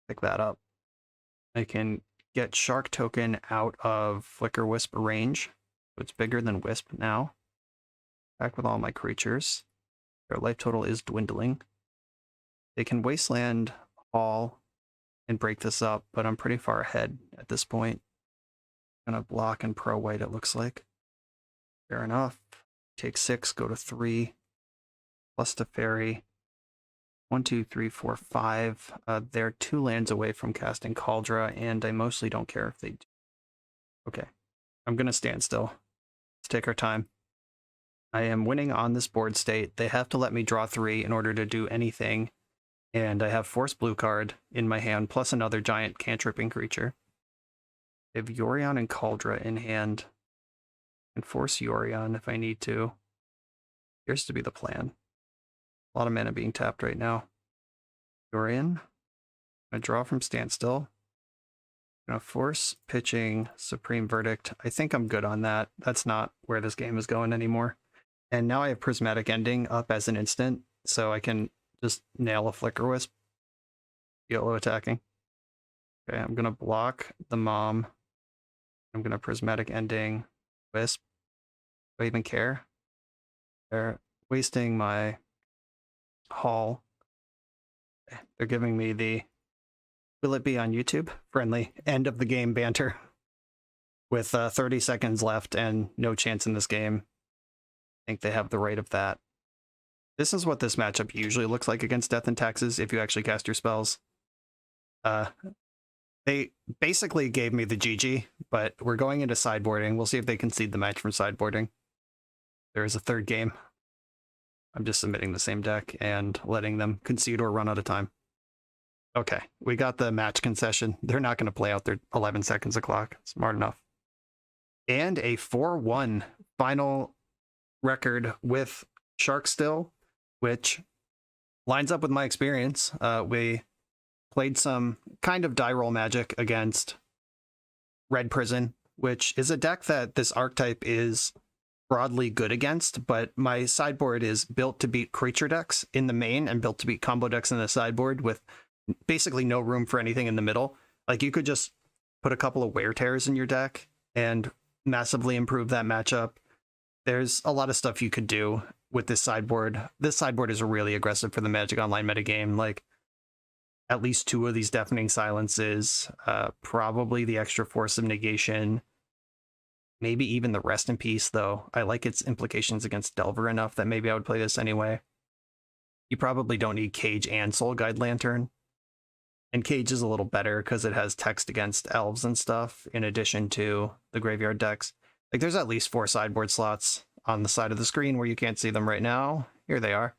Pick that up. I can get Shark Token out of Flicker Wisp range, so it's bigger than Wisp now. Back with all my creatures. Their life total is dwindling. They can Wasteland Hall and break this up, but I'm pretty far ahead at this point. I'm gonna block and pro white, it looks like. Fair enough. Take 6, go to 3. Plus the fairy. 1, 2, 3, 4, 5. They're 2 lands away from casting Cauldra, and I mostly don't care if they do. Okay. I'm gonna stand still. Let's take our time. I am winning on this board state. They have to let me draw 3 in order to do anything. And I have Force Blue card in my hand, plus another giant cantripping creature. I have Yorion and Cauldra in hand. And force Yorion if I need to. Appears to be the plan. A lot of mana being tapped right now. Yorion. I draw from Standstill. I'm gonna force pitching Supreme Verdict. I think I'm good on that. That's not where this game is going anymore. And now I have Prismatic Ending up as an instant, so I can just nail a Flicker Wisp. YOLO attacking. Okay, I'm gonna block the Mom. I'm gonna Prismatic Ending Wisp. Do I even care? They're wasting my Hall. They're giving me the will it be on YouTube friendly end of the game banter with 30 seconds left and no chance in this game. I think they have the right of that. This is what this matchup usually looks like against Death and Taxes if you actually cast your spells. They basically gave me the GG, but we're going into sideboarding. We'll see if they concede the match from sideboarding. There is a third game. I'm just submitting the same deck and letting them concede or run out of time. Okay, we got the match concession. They're not going to play out their 11 seconds of clock. Smart enough. And a 4-1 final record with Sharkstill, which lines up with my experience. We played some kind of die roll magic against Red Prison, which is a deck that this archetype is broadly good against, but my sideboard is built to beat creature decks in the main and built to beat combo decks in the sideboard with basically no room for anything in the middle. Like, you could just put a couple of Wear Tears in your deck and massively improve that matchup. There's a lot of stuff you could do with this sideboard. This sideboard is really aggressive for the Magic Online metagame. Like, at least 2 of these Deafening Silences, probably the extra Force of Negation, maybe even the Rest in Peace, though. I like its implications against Delver enough that maybe I would play this anyway. You probably don't need Cage and Soul Guide Lantern. And Cage is a little better because it has text against elves and stuff, in addition to the graveyard decks. Like, there's at least 4 sideboard slots on the side of the screen where you can't see them right now. Here they are.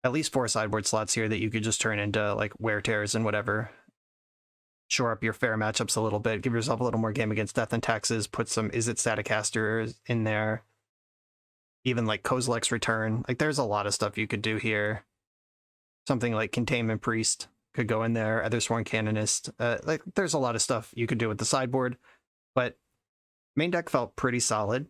At least 4 sideboard slots here that you could just turn into, like, Wear Tears and whatever. Shore up your fair matchups a little bit. Give yourself a little more game against Death and Taxes. Put some Is It Staticaster in there. Even, like, Kozilek's Return. Like, there's a lot of stuff you could do here. Something like Containment Priest could go in there. Ethersworn Canonist. Like, there's a lot of stuff you could do with the sideboard. But main deck felt pretty solid.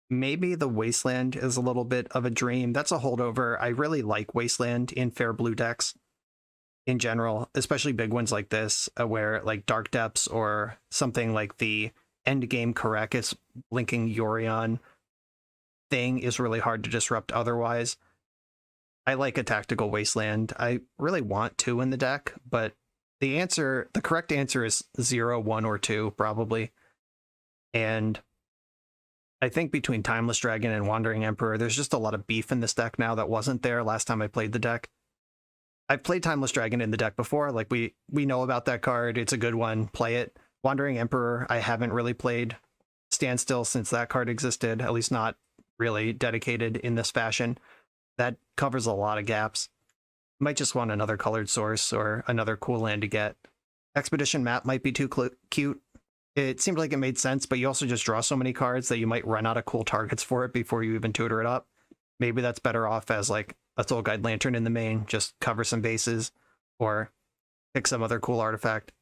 Maybe the Wasteland is a little bit of a dream. That's a holdover. I really like Wasteland in fair blue decks in general, especially big ones like this, where like Dark Depths or something like the Endgame Caracas blinking Yorion thing is really hard to disrupt otherwise. I like a tactical Wasteland. I really want 2 in the deck, but the correct answer is 0, 1, or 2, probably. And I think between Timeless Dragon and Wandering Emperor, there's just a lot of beef in this deck now that wasn't there last time I played the deck. I've played Timeless Dragon in the deck before. Like, we know about that card. It's a good one. Play it. Wandering Emperor, I haven't really played Standstill since that card existed, at least not really dedicated in this fashion. That covers a lot of gaps. Might just want another colored source or another cool land to get. Expedition Map might be too cute. It seemed like it made sense, but you also just draw so many cards that you might run out of cool targets for it before you even tutor it up. Maybe that's better off as like a Soul Guide Lantern in the main, just cover some bases, or pick some other cool artifact.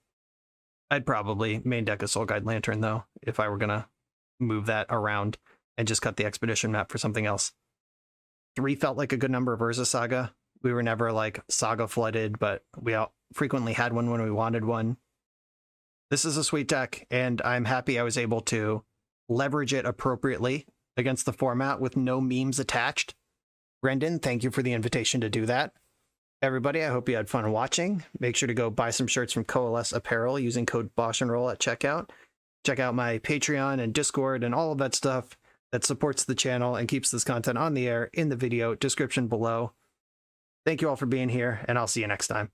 I'd probably main deck a Soul Guide Lantern though, if I were gonna move that around and just cut the Expedition Map for something else. 3 felt like a good number of Urza Saga. We were never like Saga flooded, but we frequently had one when we wanted one. This is a sweet deck, and I'm happy I was able to leverage it appropriately against the format with no memes attached. Brendan, thank you for the invitation to do that. Everybody, I hope you had fun watching. Make sure to go buy some shirts from Coalesce Apparel using code BoshNRoll at checkout. Check out my Patreon and Discord and all of that stuff that supports the channel and keeps this content on the air in the video description below. Thank you all for being here, and I'll see you next time.